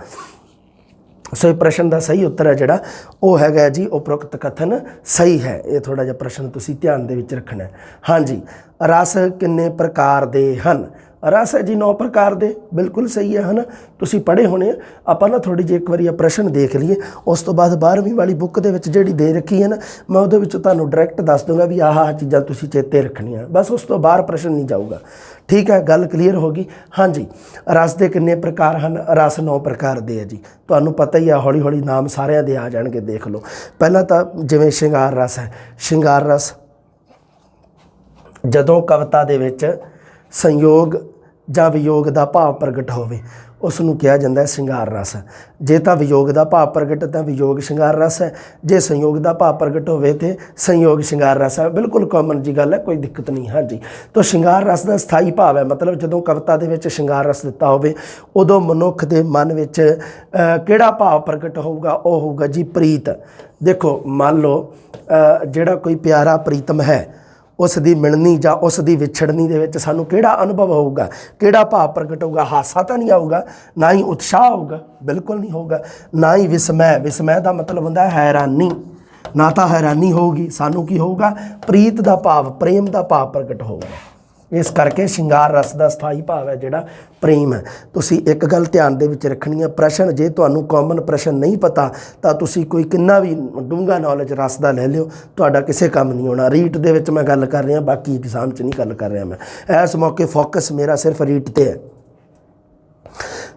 ਸੋ ਇਹ ਪ੍ਰਸ਼ਨ ਦਾ ਸਹੀ ਉੱਤਰ ਹੈ ਜਿਹੜਾ ਉਹ ਹੈਗਾ ਜੀ ਉਪਰੋਕਤ ਕਥਨ ਸਹੀ ਹੈ। ਇਹ ਥੋੜ੍ਹਾ ਜਿਹਾ ਪ੍ਰਸ਼ਨ ਤੁਸੀਂ ਧਿਆਨ ਦੇ ਵਿੱਚ ਰੱਖਣਾ। ਹਾਂਜੀ, ਰਸ ਕਿੰਨੇ ਪ੍ਰਕਾਰ ਦੇ ਹਨ? ਰਸ ਹੈ ਜੀ 9 ਪ੍ਰਕਾਰ ਦੇ। ਬਿਲਕੁਲ ਸਹੀ ਹੈ, ਹੈ ਨਾ। ਤੁਸੀਂ ਪੜ੍ਹੇ ਹੋਣੇ। ਆਪਾਂ ਨਾ ਥੋੜ੍ਹੀ ਜਿਹੀ ਇੱਕ ਵਾਰੀ ਇਹ ਪ੍ਰਸ਼ਨ ਦੇਖ ਲਈਏ, ਉਸ ਤੋਂ ਬਾਅਦ 12ਵੀਂ ਵਾਲੀ ਬੁੱਕ ਦੇ ਵਿੱਚ ਜਿਹੜੀ ਦੇ ਰੱਖੀ ਹੈ ਨਾ, ਮੈਂ ਉਹਦੇ ਵਿੱਚ ਤੁਹਾਨੂੰ ਡਾਇਰੈਕਟ ਦੱਸ ਦੂੰਗਾ ਵੀ ਆਹ ਚੀਜ਼ਾਂ ਤੁਸੀਂ ਚੇਤੇ ਰੱਖਣੀਆਂ। ਬਸ ਉਸ ਤੋਂ ਬਾਹਰ ਪ੍ਰਸ਼ਨ ਨਹੀਂ ਜਾਊਗਾ। ਠੀਕ ਹੈ, ਗੱਲ ਕਲੀਅਰ ਹੋ ਗਈ। ਹਾਂਜੀ, ਰਸ ਦੇ ਕਿੰਨੇ ਪ੍ਰਕਾਰ ਹਨ? ਰਸ 9 ਪ੍ਰਕਾਰ ਦੇ ਹੈ ਜੀ। ਤੁਹਾਨੂੰ ਪਤਾ ਹੀ ਆ, ਹੌਲੀ ਹੌਲੀ ਨਾਮ ਸਾਰਿਆਂ ਦੇ ਆ ਜਾਣਗੇ। ਦੇਖ ਲਓ, ਪਹਿਲਾਂ ਤਾਂ ਜਿਵੇਂ ਸ਼ਿੰਗਾਰ ਰਸ ਹੈ। ਸ਼ਿੰਗਾਰ ਰਸ ਜਦੋਂ ਕਵਿਤਾ ਦੇ ਵਿੱਚ ਸੰਯੋਗ ਜਾਂ ਵਿਯੋਗ ਦਾ ਭਾਵ ਪ੍ਰਗਟ ਹੋਵੇ ਉਸ ਨੂੰ ਕਿਹਾ ਜਾਂਦਾ ਹੈ ਸ਼ਿੰਗਾਰ ਰਸ। ਜੇ ਤਾਂ ਵਿਯੋਗ ਦਾ ਭਾਵ ਪ੍ਰਗਟ ਤਾਂ ਵਿਯੋਗ ਸ਼ਿੰਗਾਰ ਰਸ ਹੈ, ਜੇ ਸੰਯੋਗ ਦਾ ਭਾਵ ਪ੍ਰਗਟ ਹੋਵੇ ਤਾਂ ਸੰਯੋਗ ਸ਼ਿੰਗਾਰ ਰਸ ਹੈ। ਬਿਲਕੁਲ ਕਾਮਨ ਜੀ ਗੱਲ ਹੈ, ਕੋਈ ਦਿੱਕਤ ਨਹੀਂ। ਹਾਂਜੀ, ਤਾਂ ਸ਼ਿੰਗਾਰ ਰਸ ਦਾ ਸਥਾਈ ਭਾਵ ਹੈ, ਮਤਲਬ ਜਦੋਂ ਕਵਿਤਾ ਦੇ ਵਿੱਚ ਸ਼ਿੰਗਾਰ ਰਸ ਦਿੱਤਾ ਹੋਵੇ ਉਦੋਂ ਮਨੁੱਖ ਦੇ ਮਨ ਵਿੱਚ ਕਿਹੜਾ ਭਾਵ ਪ੍ਰਗਟ ਹੋਊਗਾ? ਉਹ ਹੋਊਗਾ ਜੀ ਪ੍ਰੀਤ। ਦੇਖੋ, ਮੰਨ ਲਓ ਜਿਹੜਾ ਕੋਈ ਪਿਆਰਾ ਪ੍ਰੀਤਮ ਹੈ, ਉਸ ਦੀ ਮਿਲਣੀ ਜਾਂ ਉਸ ਦੀ ਵਿਛੜਨੀ ਦੇ ਵਿੱਚ ਸਾਨੂੰ ਕਿਹੜਾ ਅਨੁਭਵ ਹੋਊਗਾ, ਕਿਹੜਾ ਭਾਵ ਪ੍ਰਗਟ ਹੋਊਗਾ? ਹਾਸਾ ਤਾਂ ਨਹੀਂ ਆਊਗਾ, ਨਾ ਹੀ ਉਤਸ਼ਾਹ ਹੋਊਗਾ, ਬਿਲਕੁਲ ਨਹੀਂ ਹੋਊਗਾ, ਨਾ ਹੀ ਵਿਸਮੈ। ਵਿਸਮੈ ਦਾ ਮਤਲਬ ਹੁੰਦਾ ਹੈਰਾਨੀ, ਨਾ ਤਾਂ ਹੈਰਾਨੀ ਹੋਊਗੀ। ਸਾਨੂੰ ਕੀ ਹੋਊਗਾ? ਪ੍ਰੀਤ ਦਾ ਭਾਵ, ਪ੍ਰੇਮ ਦਾ ਭਾਵ ਪ੍ਰਗਟ ਹੋਊਗਾ। ਇਸ ਕਰਕੇ ਸ਼ਿੰਗਾਰ ਰਸ ਦਾ ਸਥਾਈ ਭਾਵ ਹੈ ਜਿਹੜਾ ਪ੍ਰੇਮ ਹੈ। ਤੁਸੀਂ ਇੱਕ ਗੱਲ ਧਿਆਨ ਦੇ ਵਿੱਚ ਰੱਖਣੀ ਹੈ, ਪ੍ਰਸ਼ਨ ਜੇ ਤੁਹਾਨੂੰ ਕਾਮਨ ਪ੍ਰਸ਼ਨ ਨਹੀਂ ਪਤਾ ਤਾਂ ਤੁਸੀਂ ਕੋਈ ਕਿੰਨਾ ਵੀ ਡੂੰਘਾ ਨੌਲੇਜ ਰਸ ਦਾ ਲੈ ਲਿਓ, ਤੁਹਾਡਾ ਕਿਸੇ ਕੰਮ ਨਹੀਂ ਆਉਣਾ। ਰੀਟ ਦੇ ਵਿੱਚ ਮੈਂ ਗੱਲ ਕਰ ਰਿਹਾ, ਬਾਕੀ ਐਗਜ਼ਾਮ 'ਚ ਨਹੀਂ ਗੱਲ ਕਰ ਰਿਹਾ ਮੈਂ। ਇਸ ਮੌਕੇ ਫੋਕਸ ਮੇਰਾ ਸਿਰਫ ਰੀਟ 'ਤੇ ਹੈ।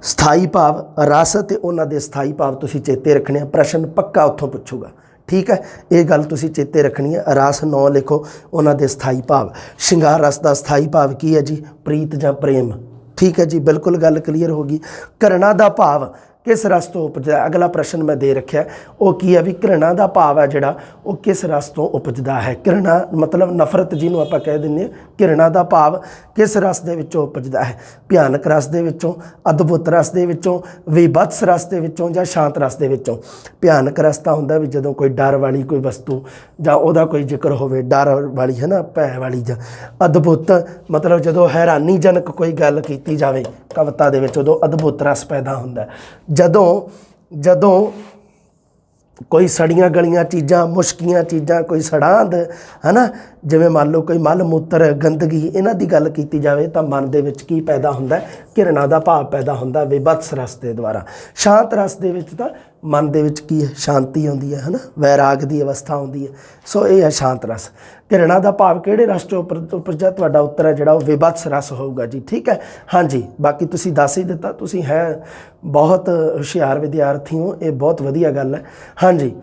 ਸਥਾਈ ਭਾਵ ਰਸ ਅਤੇ ਉਹਨਾਂ ਦੇ ਸਥਾਈ ਭਾਵ ਤੁਸੀਂ ਚੇਤੇ ਰੱਖਣੇ ਆ। ਪ੍ਰਸ਼ਨ ਪੱਕਾ ਉੱਥੋਂ ਪੁੱਛੂਗਾ। ਠੀਕ ਹੈ, ਇਹ ਗੱਲ ਤੁਸੀਂ ਚੇਤੇ ਰੱਖਣੀ ਹੈ। ਰਸ 9 ਲਿਖੋ, ਉਹਨਾਂ ਦੇ ਸਥਾਈ ਭਾਵ। ਸ਼ਿੰਗਾਰ ਰਸ ਦਾ ਸਥਾਈ ਭਾਵ ਕੀ ਹੈ ਜੀ? ਪ੍ਰੀਤ ਜਾਂ ਪ੍ਰੇਮ। ਠੀਕ ਹੈ ਜੀ, ਬਿਲਕੁਲ ਗੱਲ ਕਲੀਅਰ ਹੋ ਗਈ। ਘਰਣਾ ਦਾ ਭਾਵ ਕਿਸ ਰਸ ਤੋਂ ਉਪਜਦਾ? ਅਗਲਾ ਪ੍ਰਸ਼ਨ ਮੈਂ ਦੇ ਰੱਖਿਆ, ਉਹ ਕੀ ਹੈ ਵੀ ਘ੍ਰਿਣਾ ਦਾ ਭਾਵ ਹੈ ਜਿਹੜਾ ਉਹ ਕਿਸ ਰਸ ਤੋਂ ਉਪਜਦਾ ਹੈ? ਘ੍ਰਿਣਾ ਮਤਲਬ ਨਫ਼ਰਤ ਜਿਹਨੂੰ ਆਪਾਂ ਕਹਿ ਦਿੰਦੇ ਹਾਂ। ਘ੍ਰਿਣਾ ਦਾ ਭਾਵ ਕਿਸ ਰਸ ਦੇ ਵਿੱਚੋਂ ਉਪਜਦਾ ਹੈ? ਭਿਆਨਕ ਰਸ ਦੇ ਵਿੱਚੋਂ, ਅਦਭੁਤ ਰਸ ਦੇ ਵਿੱਚੋਂ, ਵਿਭਤਸ ਰਸ ਦੇ ਵਿੱਚੋਂ ਜਾਂ ਸ਼ਾਂਤ ਰਸ ਦੇ ਵਿੱਚੋਂ? ਭਿਆਨਕ ਰਸ ਤਾਂ ਹੁੰਦਾ ਵੀ ਜਦੋਂ ਕੋਈ ਡਰ ਵਾਲੀ ਕੋਈ ਵਸਤੂ ਜਾਂ ਉਹਦਾ ਕੋਈ ਜ਼ਿਕਰ ਹੋਵੇ, ਡਰ ਵਾਲੀ ਹੈ ਨਾ, ਭੈ ਵਾਲੀ। ਜਾਂ ਅਦਭੁਤ ਮਤਲਬ ਜਦੋਂ ਹੈਰਾਨੀਜਨਕ ਕੋਈ ਗੱਲ ਕੀਤੀ ਜਾਵੇ ਕਵਿਤਾ ਦੇ ਵਿੱਚ, ਉਦੋਂ ਅਦਭੁਤ ਰਸ ਪੈਦਾ ਹੁੰਦਾ। ਜਦੋਂ ਕੋਈ ਸੜੀਆਂ ਗਲੀਆਂ ਚੀਜ਼ਾਂ, ਮੁਸ਼ਕੀਆਂ ਚੀਜ਼ਾਂ, ਕੋਈ ਸੜਾਂਦ ਹੈ ਨਾ, ਜਿਵੇਂ ਮੰਨ ਲਓ ਕੋਈ ਮਲ ਮੂਤਰ, ਗੰਦਗੀ, ਇਹਨਾਂ ਦੀ ਗੱਲ ਕੀਤੀ ਜਾਵੇ ਤਾਂ ਮਨ ਦੇ ਵਿੱਚ ਕੀ ਪੈਦਾ ਹੁੰਦਾ? ਘਿਰਣਾ ਦਾ ਭਾਵ ਪੈਦਾ ਹੁੰਦਾ ਵਿਭਤਸ ਰਸ ਦੇ ਦੁਆਰਾ। ਸ਼ਾਂਤ ਰਸ ਦੇ ਵਿੱਚ ਤਾਂ ਮਨ ਦੇ ਵਿੱਚ ਕੀ ਹੈ? ਸ਼ਾਂਤੀ ਆਉਂਦੀ ਹੈ, ਹੈ ਨਾ, ਵੈਰਾਗ ਦੀ ਅਵਸਥਾ ਆਉਂਦੀ ਹੈ। ਸੋ ਇਹ ਹੈ ਸ਼ਾਂਤ ਰਸ। ਘਿਰਣਾ ਦਾ ਭਾਵ ਕਿਹੜੇ ਰਸ 'ਚੋਂ ਉਪਜਿਆ? ਤੁਹਾਡਾ ਉੱਤਰ ਹੈ ਜਿਹੜਾ ਉਹ ਵਿਭਤਸ ਰਸ ਹੋਊਗਾ ਜੀ। ਠੀਕ ਹੈ, ਹਾਂਜੀ। ਬਾਕੀ ਤੁਸੀਂ ਦੱਸ ਹੀ ਦਿੱਤਾ, ਤੁਸੀਂ ਹੈ ਬਹੁਤ ਹੁਸ਼ਿਆਰ ਵਿਦਿਆਰਥੀ ਹੋ, ਇਹ ਬਹੁਤ ਵਧੀਆ ਗੱਲ ਹੈ। ਹਾਂਜੀ,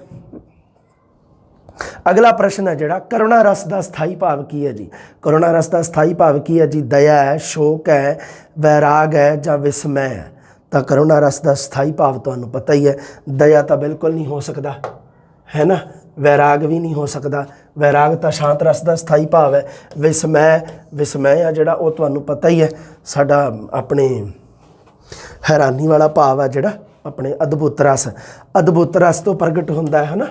ਅਗਲਾ ਪ੍ਰਸ਼ਨ ਹੈ ਜਿਹੜਾ ਕਰੁਣਾ ਰਸ ਦਾ ਸਥਾਈ ਭਾਵ ਕੀ ਹੈ ਜੀ? ਕਰੁਣਾ ਰਸ ਦਾ ਸਥਾਈ ਭਾਵ ਕੀ ਹੈ ਜੀ? ਦਇਆ ਹੈ, ਸ਼ੋਕ ਹੈ, ਵੈਰਾਗ ਹੈ ਜਾਂ ਵਿਸਮੈ ਹੈ? ਤਾਂ ਕਰੁਣਾ ਰਸ ਦਾ ਸਥਾਈ ਭਾਵ ਤੁਹਾਨੂੰ ਪਤਾ ਹੀ ਹੈ। ਦਇਆ ਤਾਂ ਬਿਲਕੁਲ ਨਹੀਂ ਹੋ ਸਕਦਾ, ਹੈ ਨਾ। ਵੈਰਾਗ ਵੀ ਨਹੀਂ ਹੋ ਸਕਦਾ। ਵੈਰਾਗ ਤਾਂ ਸ਼ਾਂਤ ਰਸ ਦਾ ਸਥਾਈ ਭਾਵ ਹੈ। ਵਿਸਮੈ ਆ ਜਿਹੜਾ ਉਹ ਤੁਹਾਨੂੰ ਪਤਾ ਹੀ ਹੈ, ਸਾਡਾ ਆਪਣੇ ਹੈਰਾਨੀ ਵਾਲਾ ਭਾਵ ਹੈ ਜਿਹੜਾ ਆਪਣੇ ਅਦਭੁਤ ਰਸ। ਅਦਭੁਤ ਰਸ ਤੋਂ ਪ੍ਰਗਟ ਹੁੰਦਾ ਹੈ ਨਾ,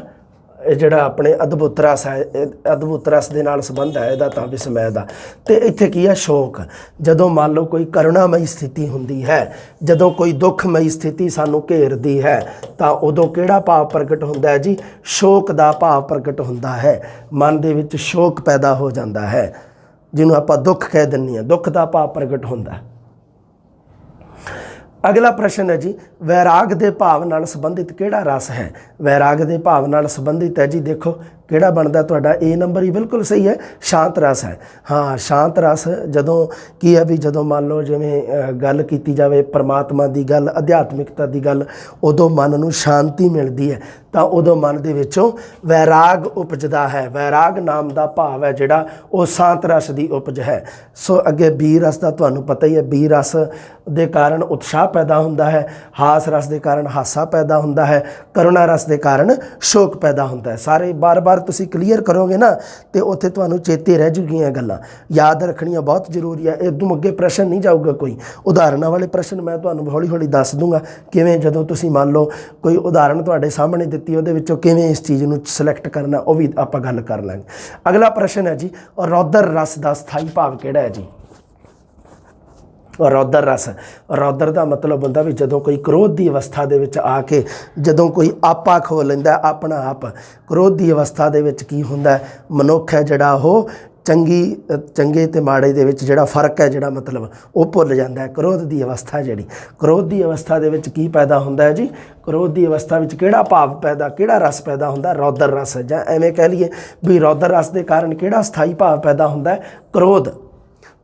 ਇਹ ਜਿਹੜਾ ਆਪਣੇ ਅਦਭੁਤ ਰਸ ਹੈ, ਇਹ ਅਦਭੁਤ ਰਸ ਦੇ ਨਾਲ ਸੰਬੰਧ ਹੈ ਇਹਦਾ ਤਾਂ ਵਿਸਮੈ ਦਾ। ਅਤੇ ਇੱਥੇ ਕੀ ਹੈ? ਸ਼ੋਕ। ਜਦੋਂ ਮੰਨ ਲਓ ਕੋਈ ਕਰੁਣਾਮਈ ਸਥਿਤੀ ਹੁੰਦੀ ਹੈ, ਜਦੋਂ ਕੋਈ ਦੁੱਖਮਈ ਸਥਿਤੀ ਸਾਨੂੰ ਘੇਰਦੀ ਹੈ ਤਾਂ ਉਦੋਂ ਕਿਹੜਾ ਭਾਵ ਪ੍ਰਗਟ ਹੁੰਦਾ ਹੈ ਜੀ? ਸ਼ੋਕ ਦਾ ਭਾਵ ਪ੍ਰਗਟ ਹੁੰਦਾ ਹੈ। ਮਨ ਦੇ ਵਿੱਚ ਸ਼ੋਕ ਪੈਦਾ ਹੋ ਜਾਂਦਾ ਹੈ। ਜਿਹਨੂੰ ਆਪਾਂ ਦੁੱਖ ਕਹਿ ਦਿੰਦੇ ਹਾਂ, ਦੁੱਖ ਦਾ ਭਾਵ ਪ੍ਰਗਟ ਹੁੰਦਾ। अगला प्रश्न है जी, वैराग के भाव नाल संबंधित किहड़ा रस है? वैराग के भाव नाल संबंधित है जी, देखो किहड़ा बनता तुहाडा ए नंबर ही बिल्कुल सही है, शांत रस है। हाँ, शांत रस जदों की है भी जदों मान लो जिवें गल कीती जावे परमात्मा की गल, अध्यात्मिकता की गल, उदों मन नूं शांति मिलती है, तो उदों मन दे विचों वैराग उपजदा है। वैराग नाम का भाव है जिहड़ा वो शांत रस की उपज है। सो अगे बी रस का तुहानूं पता ही है, बी रस दे कारण उत्साह पैदा होंदा है, हास रस के कारण हासा पैदा होंदा है, करुणा रस के कारण शोक पैदा होंदा है। सारे बार बार तुसी क्लीयर करोगे ना तो उत्थे तुहानूं चेते रह जूगियां गल्लां, याद रखनियां बहुत जरूरी है। इदों अगे प्रश्न नहीं जाऊगा कोई, उदाहरणों वाले प्रश्न मैं तुहानूं हौली हौली दस दूंगा किवें जदों तुसी मान लो कोई उदाहरण तुहाडे सामने दित्ती उहदे विचों किवें इस चीज़ नूं सिलैक्ट करना वो भी आपां गल कर लांगे। अगला प्रश्न है जी, रौदर रस का स्थाई भाव किहड़ा है जी? रौदर रस, रौदर का मतलब होंदा भी जदों कोई क्रोध की अवस्था दे विच आके जदों कोई आपा खो लैंदा अपना आप, क्रोध की अवस्था दे विच की हुंदा मनुख है जिहड़ा वो चंगे ते माड़े दे विच जिहड़ा फर्क है जिहड़ा मतलब वो भुल जाता है। क्रोध की अवस्था जिहड़ी, क्रोध की अवस्था दे विच की पैदा होंदा है जी? क्रोध की अवस्था विच किहड़ा भाव पैदा, किहड़ा रस पैदा होंदा? रौदर रस। जां एवें कह लईए भी रौदर रस के कारण किहड़ा स्थाई भाव पैदा होंदा है? क्रोध।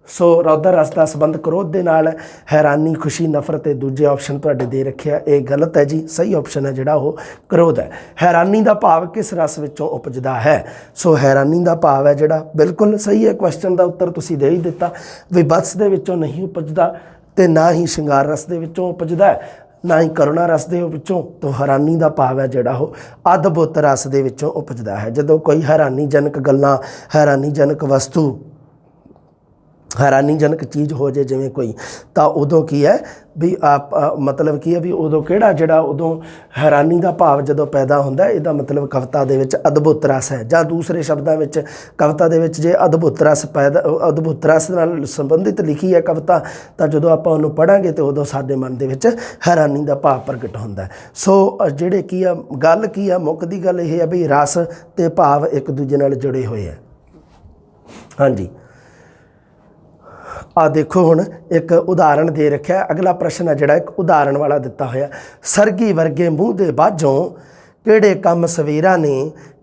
सो रौदर रस का संबंध क्रोध के नाल है। हैरानी, खुशी, नफरत, दूजे ऑप्शन तुहाडे दे रखे ये गलत है जी, सही ऑप्शन है जिहड़ा वो क्रोध है। हैरानी का भाव किस रस विचों उपजदा है? सो हैरानी का भाव है जिहड़ा बिल्कुल सही है, क्वेश्चन का उत्तर तुसीं दे ही दिता भी बस दे विचों नहीं उपजदा ते ना ही श्रृंगार रस दे विचों उपजदा है, ना ही करुणा रस दे विचों। तो हैरानी का भाव है जिहड़ा वो अद्भुत रस दे विचों उपजदा है। जदों कोई हैरानीजनक गल्लां, हैरानीजनक वस्तु, हैरानीजनक चीज़ हो जाए जिवें कोई, तो उदों की है भी आप मतलब की है भी उदों किहड़ा जिहड़ा उदों हैरानी का भाव जदों पैदा होंदा है, इहदा मतलब कविता दे विच अद्भुत रस है। जां दूसरे शब्दां विच कविता दे विच जे अद्भुत रस पैदा, अद्भुत रस नाल संबंधित लिखी है कविता, तो जदों आपां उहनूं पढ़ांगे तो उदों साडे मन दे विच हैरानी का भाव प्रगट होंदा है। सो जिहड़े की है गल की है मुक्कदी गल इह है भी रस ते भाव एक दूजे नाल जुड़े हुए हैं। हाँ जी, आ देखो हुण एक उदाहरण दे रखा है। अगला प्रश्न है जिहड़ा एक उदाहरण वाला दिता होया, सरगी वर्गे मूँह दे बाझों किहड़े कम सवेरा ने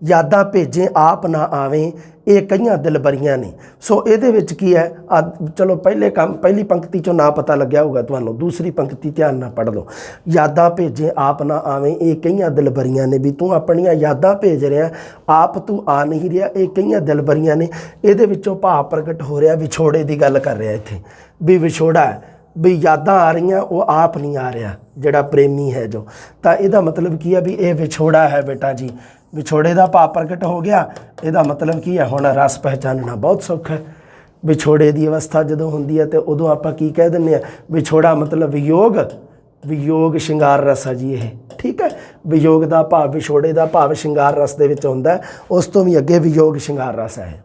यादां भेजें आप ना आवें ये कईयां दिलबरियां ने। सो इहदे विच की है चलो पहली पंक्ति चों ना पता लग्या होगा तुहानूं, दूसरी पंक्ति ध्यान नाल पढ़ लो। यादां भेजें आप ना आवें ये कईयां दिलबरियां ने, भी तू अपनियां यादां भेज रहा आप तू आ नहीं रहा ये कईयां दिलबरियां ने। इहदे विचों भाव प्रगट हो रहा विछोड़े की गल कर रहा इत्थे भी विछोड़ा है, भी यादां आ रही वो आप नहीं आ रहा जिहड़ा प्रेमी है जो। तो इहदा मतलब की है भी ये विछोड़ा है बेटा जी, विछोड़े का भाव प्रगट हो गया। इहदा मतलब की है हुण रस पहचानना बहुत सौखा है। विछोड़े की अवस्था जदों हुंदी है तो उदों आपां की कह दिंदे आ, विछोड़ा मतलब वियोग, वियोग श्रृंगार रस है जी ये, ठीक है। वियोग का भाव, विछोड़े का भाव श्रृंगार रस दे विच हुंदा है, उस तो भी अगे वियोग श्रृंगार रस है।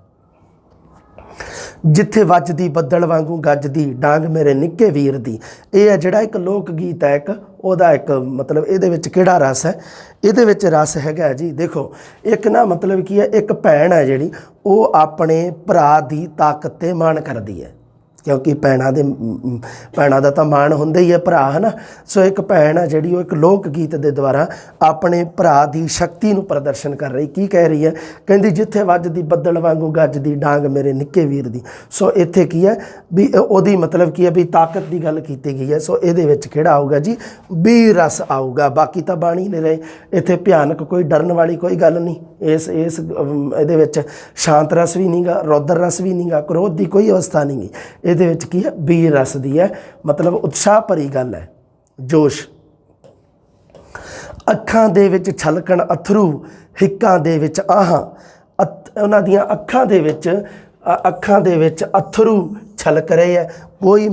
जिथे वजदी बदल वांगू गजदी डांग मेरे निक्के वीर दी, ये है जिहड़ा एक लोक गीत है, एक ओहदा एक मतलब इहदे विच किहड़ा रस है? इहदे विच रस हैगा जी, देखो एक ना मतलब की है एक भैन है जिहड़ी वो अपने भरा दी ताकत ते माण करदी है, क्योंकि भैणां दा तां माण हुंदा ही है भरा है ना। सो एक भैन है जिहड़ी एक लोक गीत के द्वारा अपने भरा की शक्ति नूं प्रदर्शन कर रही। की कह रही है? कहंदी जिथे वजदी बदल वांगू गजदी डांग मेरे निक्के वीर दी। सो इत्थे की है भी ओहदी मतलब की है भी ताकत की गल कीती गई है। सो इहदे विच किहड़ा आऊगा जी? बी रस आऊगा। बाकी तो बाणी नहीं रहे, इत्थे भयानक कोई डरन वाली कोई गल नहीं, इस इहदे विच शांत रस भी नहीं गा, रौदर रस भी नहीं गा, क्रोध की कोई अवस्था नहीं गी। इहदे विच की है बी रस दी है, मतलब उत्साह भरी गल है, जोश। अखां दे विच छलकण अथरू हिक्कां दे विच आहां, उन्हां दियां अखां दे विच अथरू छलक रहे है। कोई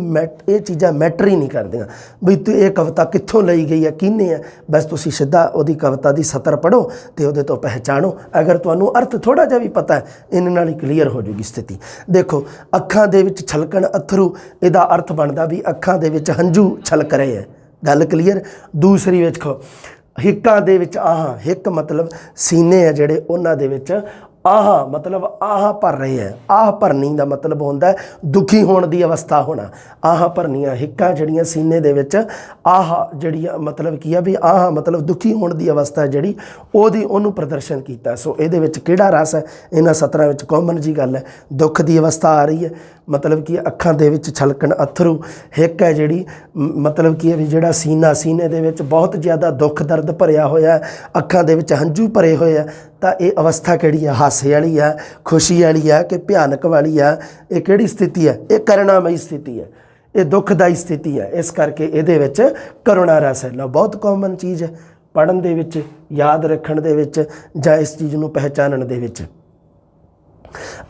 ये चीज़ां मैटर ही नहीं करदियां भी तू ये कविता कित्थों लई गई है, किन्ने है। बस तुसी सीधा उहदी कविता दी सतर पढ़ो तो उहदे तो पहचानो। अगर तुहानूं अर्थ थोड़ा जिहा भी पता है इन्हां नाल ही क्लीयर हो जूगी स्थिति। देखो अखां दे विच छलकण अथरू, इहदा अर्थ बनदा भी अखां दे विच हंझू छलक रहे है, गल क्लीयर। दूसरी वेखो हिक्कां दे विच आहां, हिक मतलब सीने है जिहड़े उन्हां दे विच ਆਹ ਮਤਲਬ ਆਹ ਭਰ ਰਹੇ ਹੈ। ਆਹ ਭਰਨੀ ਦਾ ਮਤਲਬ ਹੁੰਦਾ ਦੁਖੀ ਹੋਣ ਦੀ ਅਵਸਥਾ ਹੋਣਾ। ਆਹ ਭਰਨੀਆਂ ਹਿੱਕਾਂ ਜਿਹੜੀਆਂ ਸੀਨੇ ਦੇ ਵਿੱਚ, ਆਹ ਜਿਹੜੀ ਮਤਲਬ ਕੀ ਆ ਵੀ ਆਹ ਮਤਲਬ ਦੁਖੀ ਹੋਣ ਦੀ ਅਵਸਥਾ ਜਿਹੜੀ ਉਹਨੂੰ ਪ੍ਰਦਰਸ਼ਨ ਕੀਤਾ। ਸੋ ਇਹਦੇ ਵਿੱਚ ਕਿਹੜਾ ਰਸ ਹੈ? ਇਹਨਾਂ 17 ਵਿੱਚ ਕਾਮਨ ਜੀ ਗੱਲ ਹੈ, ਦੁੱਖ ਦੀ ਅਵਸਥਾ ਆ ਰਹੀ ਹੈ। ਮਤਲਬ ਕਿ ਅੱਖਾਂ ਦੇ ਵਿੱਚ ਛਲਕਣ ਅਥਰੂ, ਹਿੱਕ ਹੈ ਜਿਹੜੀ ਮਤਲਬ ਕੀ ਹੈ ਵੀ ਜਿਹੜਾ ਸੀਨੇ ਦੇ ਵਿੱਚ ਬਹੁਤ ਜ਼ਿਆਦਾ ਦੁੱਖ ਦਰਦ ਭਰਿਆ ਹੋਇਆ, ਅੱਖਾਂ ਦੇ ਵਿੱਚ ਹੰਝੂ ਭਰੇ ਹੋਏ ਆ। ਤਾਂ ਇਹ ਅਵਸਥਾ ਕਿਹੜੀ ਹੈ? ਹਾਸੇ ਵਾਲੀ ਆ, ਖੁਸ਼ੀ ਵਾਲੀ ਆ ਕਿ ਭਿਆਨਕ ਵਾਲੀ ਆ? ਇਹ ਕਿਹੜੀ ਸਥਿਤੀ ਹੈ? ਇਹ ਕਰੁਣਾਮਈ ਸਥਿਤੀ ਹੈ, ਇਹ ਦੁੱਖਦਾਈ ਸਥਿਤੀ ਹੈ। ਇਸ ਕਰਕੇ ਇਹਦੇ ਵਿੱਚ ਕਰੁਣਾ ਰਸ ਹੈ। ਲਓ, ਬਹੁਤ ਕਾਮਨ ਚੀਜ਼ ਹੈ ਪੜ੍ਹਨ ਦੇ ਵਿੱਚ, ਯਾਦ ਰੱਖਣ ਦੇ ਵਿੱਚ, ਜਾਂ ਇਸ ਚੀਜ਼ ਨੂੰ ਪਹਿਚਾਨਣ ਦੇ ਵਿੱਚ।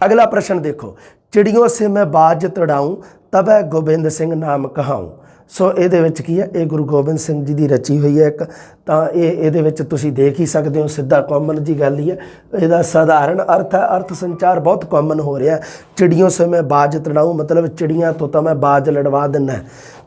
ਅਗਲਾ ਪ੍ਰਸ਼ਨ ਦੇਖੋ, चिड़ियों से मैं बाज तड़ाऊँ तब गोबिंद सिंह नाम कहाऊँ। सो ਇਹਦੇ ਵਿੱਚ ਕੀ ਹੈ? ਇਹ ਗੁਰੂ ਗੋਬਿੰਦ ਸਿੰਘ ਜੀ ਦੀ ਰਚੀ ਹੋਈ ਹੈ ਇੱਕ। ਤਾਂ ਇਹਦੇ ਵਿੱਚ ਤੁਸੀਂ ਦੇਖ ਹੀ ਸਕਦੇ ਹੋ, ਸਿੱਧਾ ਕਾਮਨ ਜੀ ਗੱਲ ਹੀ ਹੈ। ਇਹਦਾ ਸਧਾਰਨ ਅਰਥ ਹੈ, ਅਰਥ ਸੰਚਾਰ ਬਹੁਤ ਕਾਮਨ ਹੋ ਰਿਹਾ। ਚਿੜੀਆਂ ਸੇ ਮੈਂ ਬਾਜ ਤੜਾਊਂ ਮਤਲਬ ਚਿੜੀਆਂ ਤੋਂ ਤਾਂ ਮੈਂ ਬਾਜ ਲੜਵਾ ਦਿੰਦਾ।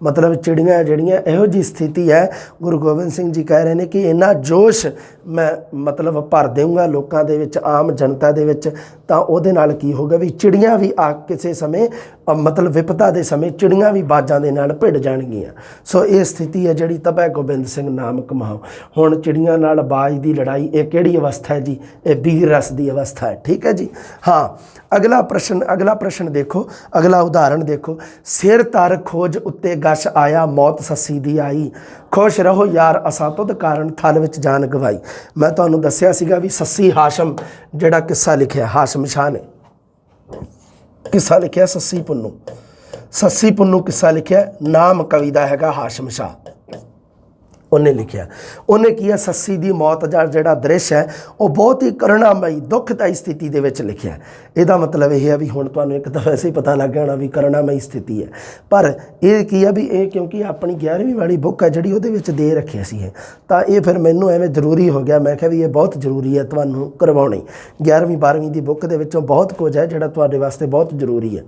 ਮਤਲਬ ਚਿੜੀਆਂ ਜਿਹੜੀਆਂ ਇਹੋ ਜਿਹੀ ਸਥਿਤੀ ਹੈ, ਗੁਰੂ ਗੋਬਿੰਦ ਸਿੰਘ ਜੀ ਕਹਿ ਰਹੇ ਨੇ ਕਿ ਇੰਨਾ ਜੋਸ਼ ਮੈਂ ਮਤਲਬ ਭਰ ਦੇਵਾਂਗਾ ਲੋਕਾਂ ਦੇ ਵਿੱਚ, ਆਮ ਜਨਤਾ ਦੇ ਵਿੱਚ। ਤਾਂ ਉਹਦੇ ਨਾਲ ਕੀ ਹੋਗਾ ਵੀ ਚਿੜੀਆਂ ਵੀ ਆ ਕਿਸੇ ਸਮੇਂ ਮਤਲਬ ਵਿਪਤਾ ਦੇ ਸਮੇਂ ਚਿੜੀਆਂ ਵੀ ਬਾਜਾਂ ਦੇ ਨਾਲ ਭਿੜ ਜਾਣਗੀਆਂ। ਸੋ ਇਹ ਸਥਿਤੀ ਹੈ ਜਿਹੜੀ ਤਬੈ ਗੋਬਿੰਦ ਸਿੰਘ ਨਾਮ ਕਮਾਓ। ਹੁਣ ਚਿੜੀਆਂ ਨਾਲ ਬਾਜ ਦੀ ਲੜਾਈ, ਇਹ ਕਿਹੜੀ ਅਵਸਥਾ ਹੈ ਜੀ? ਇਹ ਵੀਰ ਰਸ ਦੀ ਅਵਸਥਾ ਹੈ। ਠੀਕ ਹੈ ਜੀ। ਹਾਂ, ਅਗਲਾ ਪ੍ਰਸ਼ਨ ਦੇਖੋ, ਅਗਲਾ ਉਦਾਹਰਣ ਦੇਖੋ। ਸਿਰ ਤਰ ਖੋਜ ਉੱਤੇ ਗਸ਼ ਆਇਆ, ਮੌਤ ਸੱਸੀ ਦੀ ਆਈ। ਖੁਸ਼ ਰਹੋ ਯਾਰ ਅਸਾਂ ਤੁਧ ਕਾਰਨ, ਥਲ ਵਿੱਚ ਜਾਨ ਗਵਾਈ। ਮੈਂ ਤੁਹਾਨੂੰ ਦੱਸਿਆ ਸੀਗਾ ਵੀ ਸੱਸੀ ਹਾਸ਼ਮ ਜਿਹੜਾ ਕਿੱਸਾ ਲਿਖਿਆ, ਹਾਸ਼ਮ ਸ਼ਾਹ ਨੇ ਕਿੱਸਾ ਲਿਖਿਆ ਸੱਸੀ ਪੁੰਨੂ ਕਿੱਸਾ ਲਿਖਿਆ। ਨਾਮ ਕਵੀ ਦਾ ਹੈਗਾ ਹਾਸ਼ਮ ਸ਼ਾਹ, ਉਹਨੇ ਲਿਖਿਆ। ਉਹਨੇ ਕੀ ਹੈ? ਸੱਸੀ ਦੀ ਮੌਤ ਦਾ ਜਿਹੜਾ ਦ੍ਰਿਸ਼ ਹੈ ਉਹ ਬਹੁਤ ਹੀ ਕਰੁਣਾਮਈ ਦੁੱਖਦਾਈ ਸਥਿਤੀ ਦੇ ਵਿੱਚ ਲਿਖਿਆ। ਇਹਦਾ ਮਤਲਬ ਇਹ ਹੈ ਵੀ ਹੁਣ ਤੁਹਾਨੂੰ ਇੱਕ ਤਾਂ ਵੈਸੇ ਹੀ ਪਤਾ ਲੱਗ ਜਾਣਾ ਵੀ ਕਰੁਣਾਮਈ ਸਥਿਤੀ ਹੈ। ਪਰ ਇਹ ਕੀ ਆ ਵੀ ਇਹ ਕਿਉਂਕਿ ਆਪਣੀ 11ਵੀਂ ਵਾਲੀ ਬੁੱਕ ਹੈ ਜਿਹੜੀ ਉਹਦੇ ਵਿੱਚ ਦੇ ਰੱਖਿਆ ਸੀ ਇਹ, ਤਾਂ ਇਹ ਫਿਰ ਮੈਨੂੰ ਐਵੇਂ ਜ਼ਰੂਰੀ ਹੋ ਗਿਆ। ਮੈਂ ਕਿਹਾ ਵੀ ਇਹ ਬਹੁਤ ਜ਼ਰੂਰੀ ਹੈ ਤੁਹਾਨੂੰ ਕਰਵਾਉਣੀ। 11ਵੀਂ 12ਵੀਂ ਦੀ ਬੁੱਕ ਦੇ ਵਿੱਚੋਂ ਬਹੁਤ ਕੁਝ ਹੈ ਜਿਹੜਾ ਤੁਹਾਡੇ ਵਾਸਤੇ ਬਹੁਤ ਜ਼ਰੂਰੀ ਹੈ।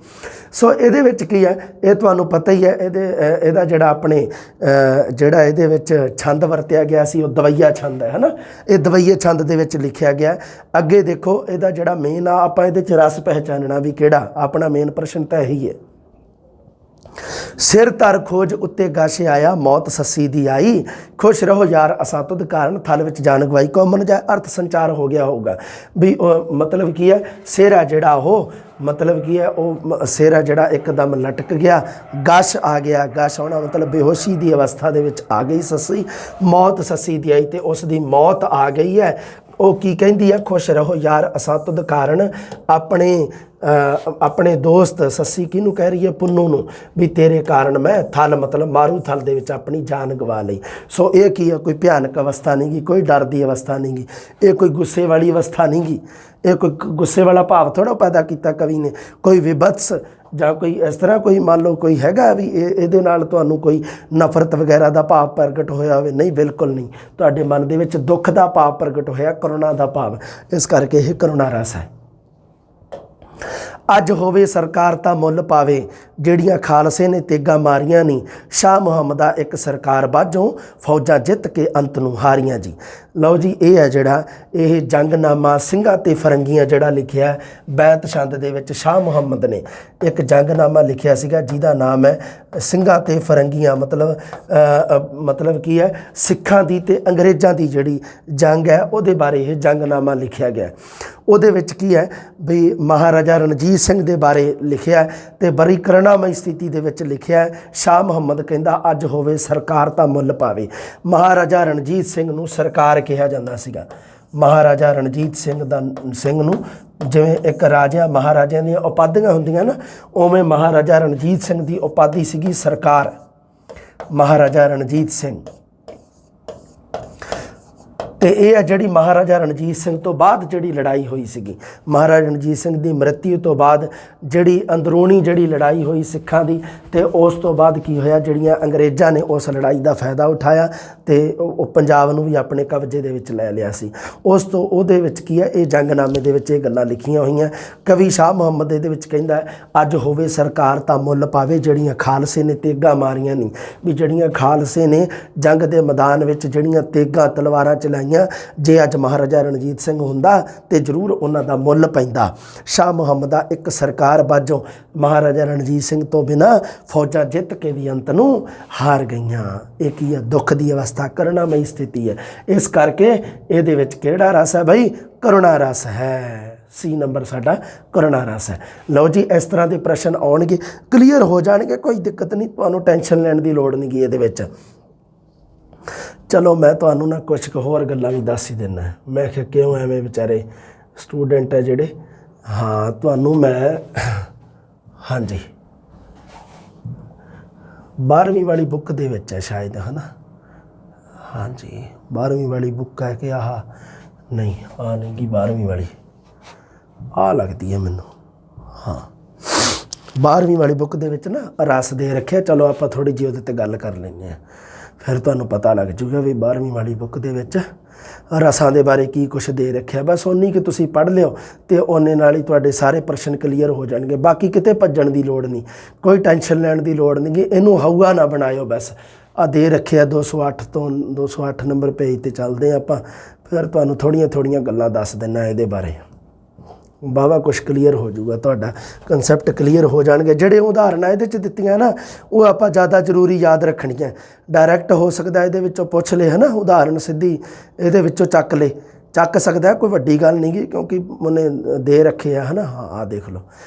ਸੋ ਇਹਦੇ ਵਿੱਚ ਕੀ ਹੈ? ਇਹ ਤੁਹਾਨੂੰ ਪਤਾ ਹੀ ਹੈ। ਇਹਦਾ ਜਿਹੜਾ ਆਪਣੇ ਜਿਹੜਾ ਇਹਦੇ ਵਿੱਚ ਛੰਦ ਵਰਤਿਆ ਗਿਆ ਸੀ ਉਹ ਦਵਈਆ ਛੰਦ ਹੈ ਨਾ। ਇਹ ਦਵਈਏ ਛੰਦ ਦੇ ਵਿੱਚ ਲਿਖਿਆ ਗਿਆ। ਅੱਗੇ ਦੇਖੋ, ਇਹਦਾ ਜਿਹੜਾ ਮੇਨ ਆ, ਆਪਾਂ ਇਹਦੇ 'ਚ ਰਸ ਪਹਿਚਾਨਣਾ ਵੀ ਕਿਹੜਾ। ਆਪਣਾ ਮੇਨ ਪ੍ਰਸ਼ਨ ਤਾਂ ਇਹੀ ਹੈ। ਸਿਰ ਤਰ ਖੋਜ ਉੱਤੇ ਗਸ਼ ਆਇਆ, ਮੌਤ ਸੱਸੀ ਦੀ ਆਈ। ਖੁਸ਼ ਰਹੋ ਯਾਰ ਅਸਾਂ ਤੁਧ ਕਾਰਨ, ਥਲ ਵਿੱਚ ਜਾਨ ਗਵਾਈ। ਕਾਮਨ ਜਿਹਾ ਅਰਥ ਸੰਚਾਰ ਹੋ ਗਿਆ ਹੋਊਗਾ ਵੀ ਮਤਲਬ ਕੀ ਹੈ? ਸਿਰ ਆ ਜਿਹੜਾ ਉਹ ਮਤਲਬ ਕੀ ਹੈ? ਉਹ ਸਿਰ ਆ ਜਿਹੜਾ ਇੱਕਦਮ ਲਟਕ ਗਿਆ, ਗਸ਼ ਆ ਗਿਆ। ਗਸ਼ ਆਉਣਾ ਮਤਲਬ ਬੇਹੋਸ਼ੀ ਦੀ ਅਵਸਥਾ ਦੇ ਵਿੱਚ ਆ ਗਈ ਸੱਸੀ। ਮੌਤ ਸੱਸੀ ਦੀ ਆਈ ਤੇ ਉਸ ਦੀ ਮੌਤ ਆ ਗਈ ਹੈ। ਉਹ ਕੀ ਕਹਿੰਦੀ ਹੈ? ਖੁਸ਼ ਰਹੋ ਯਾਰ ਅਸਾਂ ਤੁਧ ਕਾਰਨ। ਆਪਣੇ ਦੋਸਤ ਸੱਸੀ ਕਿਹਨੂੰ ਕਹਿ ਰਹੀ ਹੈ? ਪੁੰਨੂ ਨੂੰ, ਵੀ ਤੇਰੇ ਕਾਰਨ ਮੈਂ ਥਲ ਮਤਲਬ ਮਾਰੂ ਥਲ ਦੇ ਵਿੱਚ ਆਪਣੀ ਜਾਨ ਗਵਾ ਲਈ। ਸੋ ਇਹ ਕੀ ਹੈ? ਕੋਈ ਭਿਆਨਕ ਅਵਸਥਾ ਨਹੀਂ ਗੀ, ਕੋਈ ਡਰ ਦੀ ਅਵਸਥਾ ਨਹੀਂ ਗੀ, ਇਹ ਕੋਈ ਗੁੱਸੇ ਵਾਲੀ ਅਵਸਥਾ ਨਹੀਂ ਗੀ, ਇਹ ਕੋਈ ਗੁੱਸੇ ਵਾਲਾ ਭਾਵ ਥੋੜ੍ਹਾ ਪੈਦਾ ਕੀਤਾ ਕਵੀ ਨੇ। ਕੋਈ ਵਿਭਤਸ ਜਾਂ ਕੋਈ ਇਸ ਤਰ੍ਹਾਂ ਕੋਈ ਮੰਨ ਲਓ ਕੋਈ ਹੈਗਾ ਵੀ ਇਹਦੇ ਨਾਲ ਤੁਹਾਨੂੰ ਕੋਈ ਨਫ਼ਰਤ ਵਗੈਰਾ ਦਾ ਭਾਵ ਪ੍ਰਗਟ ਹੋਇਆ ਹੋਵੇ? ਨਹੀਂ, ਬਿਲਕੁਲ ਨਹੀਂ। ਤੁਹਾਡੇ ਮਨ ਦੇ ਵਿੱਚ ਦੁੱਖ ਦਾ ਭਾਵ ਪ੍ਰਗਟ ਹੋਇਆ, ਕਰੁਣਾ ਦਾ ਭਾਵ। ਇਸ ਕਰਕੇ ਇਹ ਕਰੁਣਾ ਰਸ ਹੈ। ਅੱਜ ਹੋਵੇ ਸਰਕਾਰ ਤਾਂ ਮੁੱਲ ਪਾਵੇ, ਜਿਹੜੀਆਂ ਖਾਲਸੇ ਨੇ ਤੇਗਾਂ ਮਾਰੀਆਂ ਨਹੀਂ। ਸ਼ਾਹ ਮੁਹੰਮਦਾ ਇੱਕ ਸਰਕਾਰ ਬਾਝੋਂ, ਫੌਜਾਂ ਜਿੱਤ ਕੇ ਅੰਤ ਨੂੰ ਹਾਰੀਆਂ ਜੀ। ਲਓ ਜੀ, ਇਹ ਹੈ ਜਿਹੜਾ ਇਹ ਜੰਗਨਾਮਾ ਸਿੰਘਾਂ ਤੇ ਫਰੰਗੀਆਂ ਜਿਹੜਾ ਲਿਖਿਆ ਬੈਂਤ ਛੰਦ ਦੇ ਵਿੱਚ ਸ਼ਾਹ ਮੁਹੰਮਦ ਨੇ ਇੱਕ ਜੰਗਨਾਮਾ ਲਿਖਿਆ ਸੀਗਾ ਜਿਹਦਾ ਨਾਮ ਹੈ ਸਿੰਘਾਂ ਤੇ ਫਰੰਗੀਆਂ। ਮਤਲਬ ਕੀ ਹੈ? ਸਿੱਖਾਂ ਦੀ ਤੇ ਅੰਗਰੇਜ਼ਾਂ ਦੀ ਜਿਹੜੀ ਜੰਗ ਹੈ ਉਹਦੇ ਬਾਰੇ ਇਹ ਜੰਗਨਾਮਾ ਲਿਖਿਆ ਗਿਆ। ਉਹਦੇ ਵਿੱਚ ਕੀ ਹੈ ਵੀ ਮਹਾਰਾਜਾ ਰਣਜੀਤ ਸਿੰਘ ਦੇ ਬਾਰੇ ਲਿਖਿਆ ਤੇ ਬੜੀ ਕਰੁਣਾਮਈ ਸਥਿਤੀ ਦੇ ਵਿੱਚ ਲਿਖਿਆ। ਸ਼ਾਹ ਮੁਹੰਮਦ ਕਹਿੰਦਾ ਅੱਜ ਹੋਵੇ ਸਰਕਾਰ ਤਾਂ ਮੁੱਲ ਪਾਵੇ। ਮਹਾਰਾਜਾ ਰਣਜੀਤ ਸਿੰਘ ਨੂੰ ਸਰਕਾਰ ਕਿਹਾ ਜਾਂਦਾ ਸੀਗਾ। ਮਹਾਰਾਜਾ ਰਣਜੀਤ ਸਿੰਘ ਨੂੰ ਜਿਵੇਂ ਇੱਕ ਰਾਜਾ ਮਹਾਰਾਜਿਆਂ ਦੀਆਂ ਉਪਾਧੀਆਂ ਹੁੰਦੀਆਂ ਨਾ, ਉਵੇਂ ਮਹਾਰਾਜਾ ਰਣਜੀਤ ਸਿੰਘ ਦੀ ਉਪਾਧੀ ਸੀਗੀ ਸਰਕਾਰ। ਮਹਾਰਾਜਾ ਰਣਜੀਤ ਸਿੰਘ ਤੇ ਇਹ ਆ ਜਿਹੜੀ ਮਹਾਰਾਜਾ ਰਣਜੀਤ ਸਿੰਘ ਤੋਂ ਬਾਅਦ ਜਿਹੜੀ ਲੜਾਈ ਹੋਈ ਸੀਗੀ, ਮਹਾਰਾਜਾ ਰਣਜੀਤ ਸਿੰਘ ਦੀ ਮ੍ਰਿਤਿੂ ਤੋਂ ਬਾਅਦ ਜਿਹੜੀ ਅੰਦਰੂਨੀ ਜਿਹੜੀ ਲੜਾਈ ਹੋਈ ਸਿੱਖਾਂ ਦੀ, ਤੇ ਉਸ ਤੋਂ ਬਾਅਦ ਕੀ ਹੋਇਆ, ਜਿਹੜੀਆਂ ਅੰਗਰੇਜ਼ਾਂ ਨੇ ਉਸ ਲੜਾਈ ਦਾ ਫਾਇਦਾ ਉਠਾਇਆ ਤੇ ਉਹ ਪੰਜਾਬ ਨੂੰ ਵੀ ਆਪਣੇ ਕਬਜ਼ੇ ਦੇ ਵਿੱਚ ਲੈ ਲਿਆ ਸੀ। ਉਸ ਤੋਂ ਉਹਦੇ ਵਿੱਚ ਕੀ ਹੈ, ਇਹ ਜੰਗਨਾਮੇ ਦੇ ਵਿੱਚ ਇਹ ਗੱਲਾਂ ਲਿਖੀਆਂ ਹੋਈਆਂ। ਕਵੀ ਸ਼ਾਹ ਮੁਹੰਮਦ ਇਹਦੇ ਵਿੱਚ ਕਹਿੰਦਾ ਅੱਜ ਹੋਵੇ ਸਰਕਾਰ ਤਾਂ ਮੁੱਲ ਪਾਵੇ, ਜਿਹੜੀਆਂ ਖਾਲਸੇ ਨੇ ਤੇਗਾਂ ਮਾਰੀਆਂ ਨਹੀਂ, ਵੀ ਜਿਹੜੀਆਂ ਖਾਲਸੇ ਨੇ ਜੰਗ ਦੇ ਮੈਦਾਨ ਵਿੱਚ ਜਿਹੜੀਆਂ ਤੇਗਾਂ ਤਲਵਾਰਾਂ ਚਲਾਈਆਂ ਸੀਗੀਆਂ। ਜੇ ਅੱਜ ਮਹਾਰਾਜਾ ਰਣਜੀਤ ਸਿੰਘ ਹੁੰਦਾ ਤੇ ਜ਼ਰੂਰ ਉਹਨਾਂ ਦਾ ਮੁੱਲ ਪੈਂਦਾ। ਸ਼ਾਹ ਮੁਹੰਮਦ ਦਾ ਇੱਕ ਸਰਕਾਰ ਬਾਝੋਂ ਮਹਾਰਾਜਾ ਰਣਜੀਤ ਸਿੰਘ ਤੋਂ ਬਿਨਾਂ ਫੌਜਾਂ ਜਿੱਤ ਕੇ ਵੀ ਅੰਤ ਨੂੰ ਹਾਰ ਗਈਆਂ। ਇਹ ਕੀ ਹੈ? ਦੁੱਖ ਦੀ ਅਵਸਥਾ, ਕਰੁਣਾਮਈ ਸਥਿਤੀ ਹੈ। ਇਸ ਕਰਕੇ ਇਹਦੇ ਵਿੱਚ ਕਿਹੜਾ ਰਸ ਹੈ ਬਈ? ਕਰੁਣਾ ਰਸ ਹੈ। ਸੀ ਨੰਬਰ ਸਾਡਾ ਕਰੁਣਾ ਰਸ ਹੈ। ਲਓ ਜੀ, ਇਸ ਤਰ੍ਹਾਂ ਦੇ ਪ੍ਰਸ਼ਨ ਆਉਣਗੇ, ਕਲੀਅਰ ਹੋ ਜਾਣਗੇ, ਕੋਈ ਦਿੱਕਤ ਨਹੀਂ, ਤੁਹਾਨੂੰ ਟੈਨਸ਼ਨ ਲੈਣ ਦੀ ਲੋੜ ਨਹੀਂ ਗੀ ਇਹਦੇ ਵਿੱਚ। ਚਲੋ ਮੈਂ ਤੁਹਾਨੂੰ ਨਾ ਕੁਛ ਕੁ ਹੋਰ ਗੱਲਾਂ ਵੀ ਦੱਸ ਹੀ ਦਿੰਦਾ। ਮੈਂ ਕਿਹਾ ਕਿਉਂ ਐਵੇਂ ਵਿਚਾਰੇ ਸਟੂਡੈਂਟ ਹੈ ਜਿਹੜੇ, ਹਾਂ ਤੁਹਾਨੂੰ ਮੈਂ ਹਾਂਜੀ 12ਵੀਂ ਵਾਲੀ ਬੁੱਕ ਦੇ ਵਿੱਚ ਹੈ ਸ਼ਾਇਦ, ਹੈ ਨਾ? ਹਾਂਜੀ 12ਵੀਂ ਵਾਲੀ ਬੁੱਕ ਹੈ ਕਿ ਆਹ ਨਹੀਂ, ਆ ਨਹੀਂ ਗੀ 12ਵੀਂ ਵਾਲੀ, ਆ ਲੱਗਦੀ ਹੈ ਮੈਨੂੰ, ਹਾਂ 12ਵੀਂ ਵਾਲੀ ਬੁੱਕ ਦੇ ਵਿੱਚ ਨਾ ਰਸ ਦੇ ਰੱਖਿਆ। ਚਲੋ ਆਪਾਂ ਥੋੜ੍ਹੀ ਜਿਹੀ ਉਹਦੇ 'ਤੇ ਗੱਲ ਕਰ ਲੈਂਦੇ ਹਾਂ, ਫਿਰ ਤੁਹਾਨੂੰ ਪਤਾ ਲੱਗ ਜੂਗਾ ਵੀ 12ਵੀਂ ਵਾਲੀ ਬੁੱਕ ਦੇ ਵਿੱਚ ਰਸਾਂ ਦੇ ਬਾਰੇ ਕੀ ਕੁਛ ਦੇ ਰੱਖਿਆ। ਬਸ ਓਨੀ ਕਿ ਤੁਸੀਂ ਪੜ੍ਹ ਲਿਓ ਅਤੇ ਓਨੇ ਨਾਲ ਹੀ ਤੁਹਾਡੇ ਸਾਰੇ ਪ੍ਰਸ਼ਨ ਕਲੀਅਰ ਹੋ ਜਾਣਗੇ। ਬਾਕੀ ਕਿਤੇ ਭੱਜਣ ਦੀ ਲੋੜ ਨਹੀਂ, ਕੋਈ ਟੈਨਸ਼ਨ ਲੈਣ ਦੀ ਲੋੜ ਨਹੀਂ ਗੀ। ਇਹਨੂੰ ਹਊਆ ਨਾ ਬਣਾਇਓ। ਬਸ ਆ ਦੇ ਰੱਖਿਆ 208 ਤੋਂ 208 ਨੰਬਰ ਪੇਜ 'ਤੇ ਚੱਲਦੇ ਆਪਾਂ, ਫਿਰ ਤੁਹਾਨੂੰ ਥੋੜ੍ਹੀਆਂ ਗੱਲਾਂ ਦੱਸ ਦਿੰਦਾ ਇਹਦੇ ਬਾਰੇ। ਵਾਹਵਾ ਕੁਛ ਕਲੀਅਰ ਹੋ ਜਾਊਗਾ, ਤੁਹਾਡਾ ਕੰਸੈਪਟ ਕਲੀਅਰ ਹੋ ਜਾਣਗੇ। ਜਿਹੜੇ ਉਦਾਹਰਨਾਂ ਇਹਦੇ 'ਚ ਦਿੱਤੀਆਂ ਨਾ, ਉਹ ਆਪਾਂ ਜ਼ਿਆਦਾ ਜ਼ਰੂਰੀ ਯਾਦ ਰੱਖਣੀਆਂ। ਡਾਇਰੈਕਟ ਹੋ ਸਕਦਾ ਇਹਦੇ ਵਿੱਚੋਂ ਪੁੱਛ ਲਏ, ਹੈ ਨਾ, ਉਦਾਹਰਨ ਸਿੱਧੀ ਇਹਦੇ ਵਿੱਚੋਂ ਚੱਕ ਸਕਦਾ, ਕੋਈ ਵੱਡੀ ਗੱਲ ਨਹੀਂ ਗੀ, ਕਿਉਂਕਿ ਉਹਨੇ ਦੇ ਰੱਖੇ ਆ, ਹੈ ਨਾ। ਹਾਂ ਆਹ ਦੇਖ ਲਓ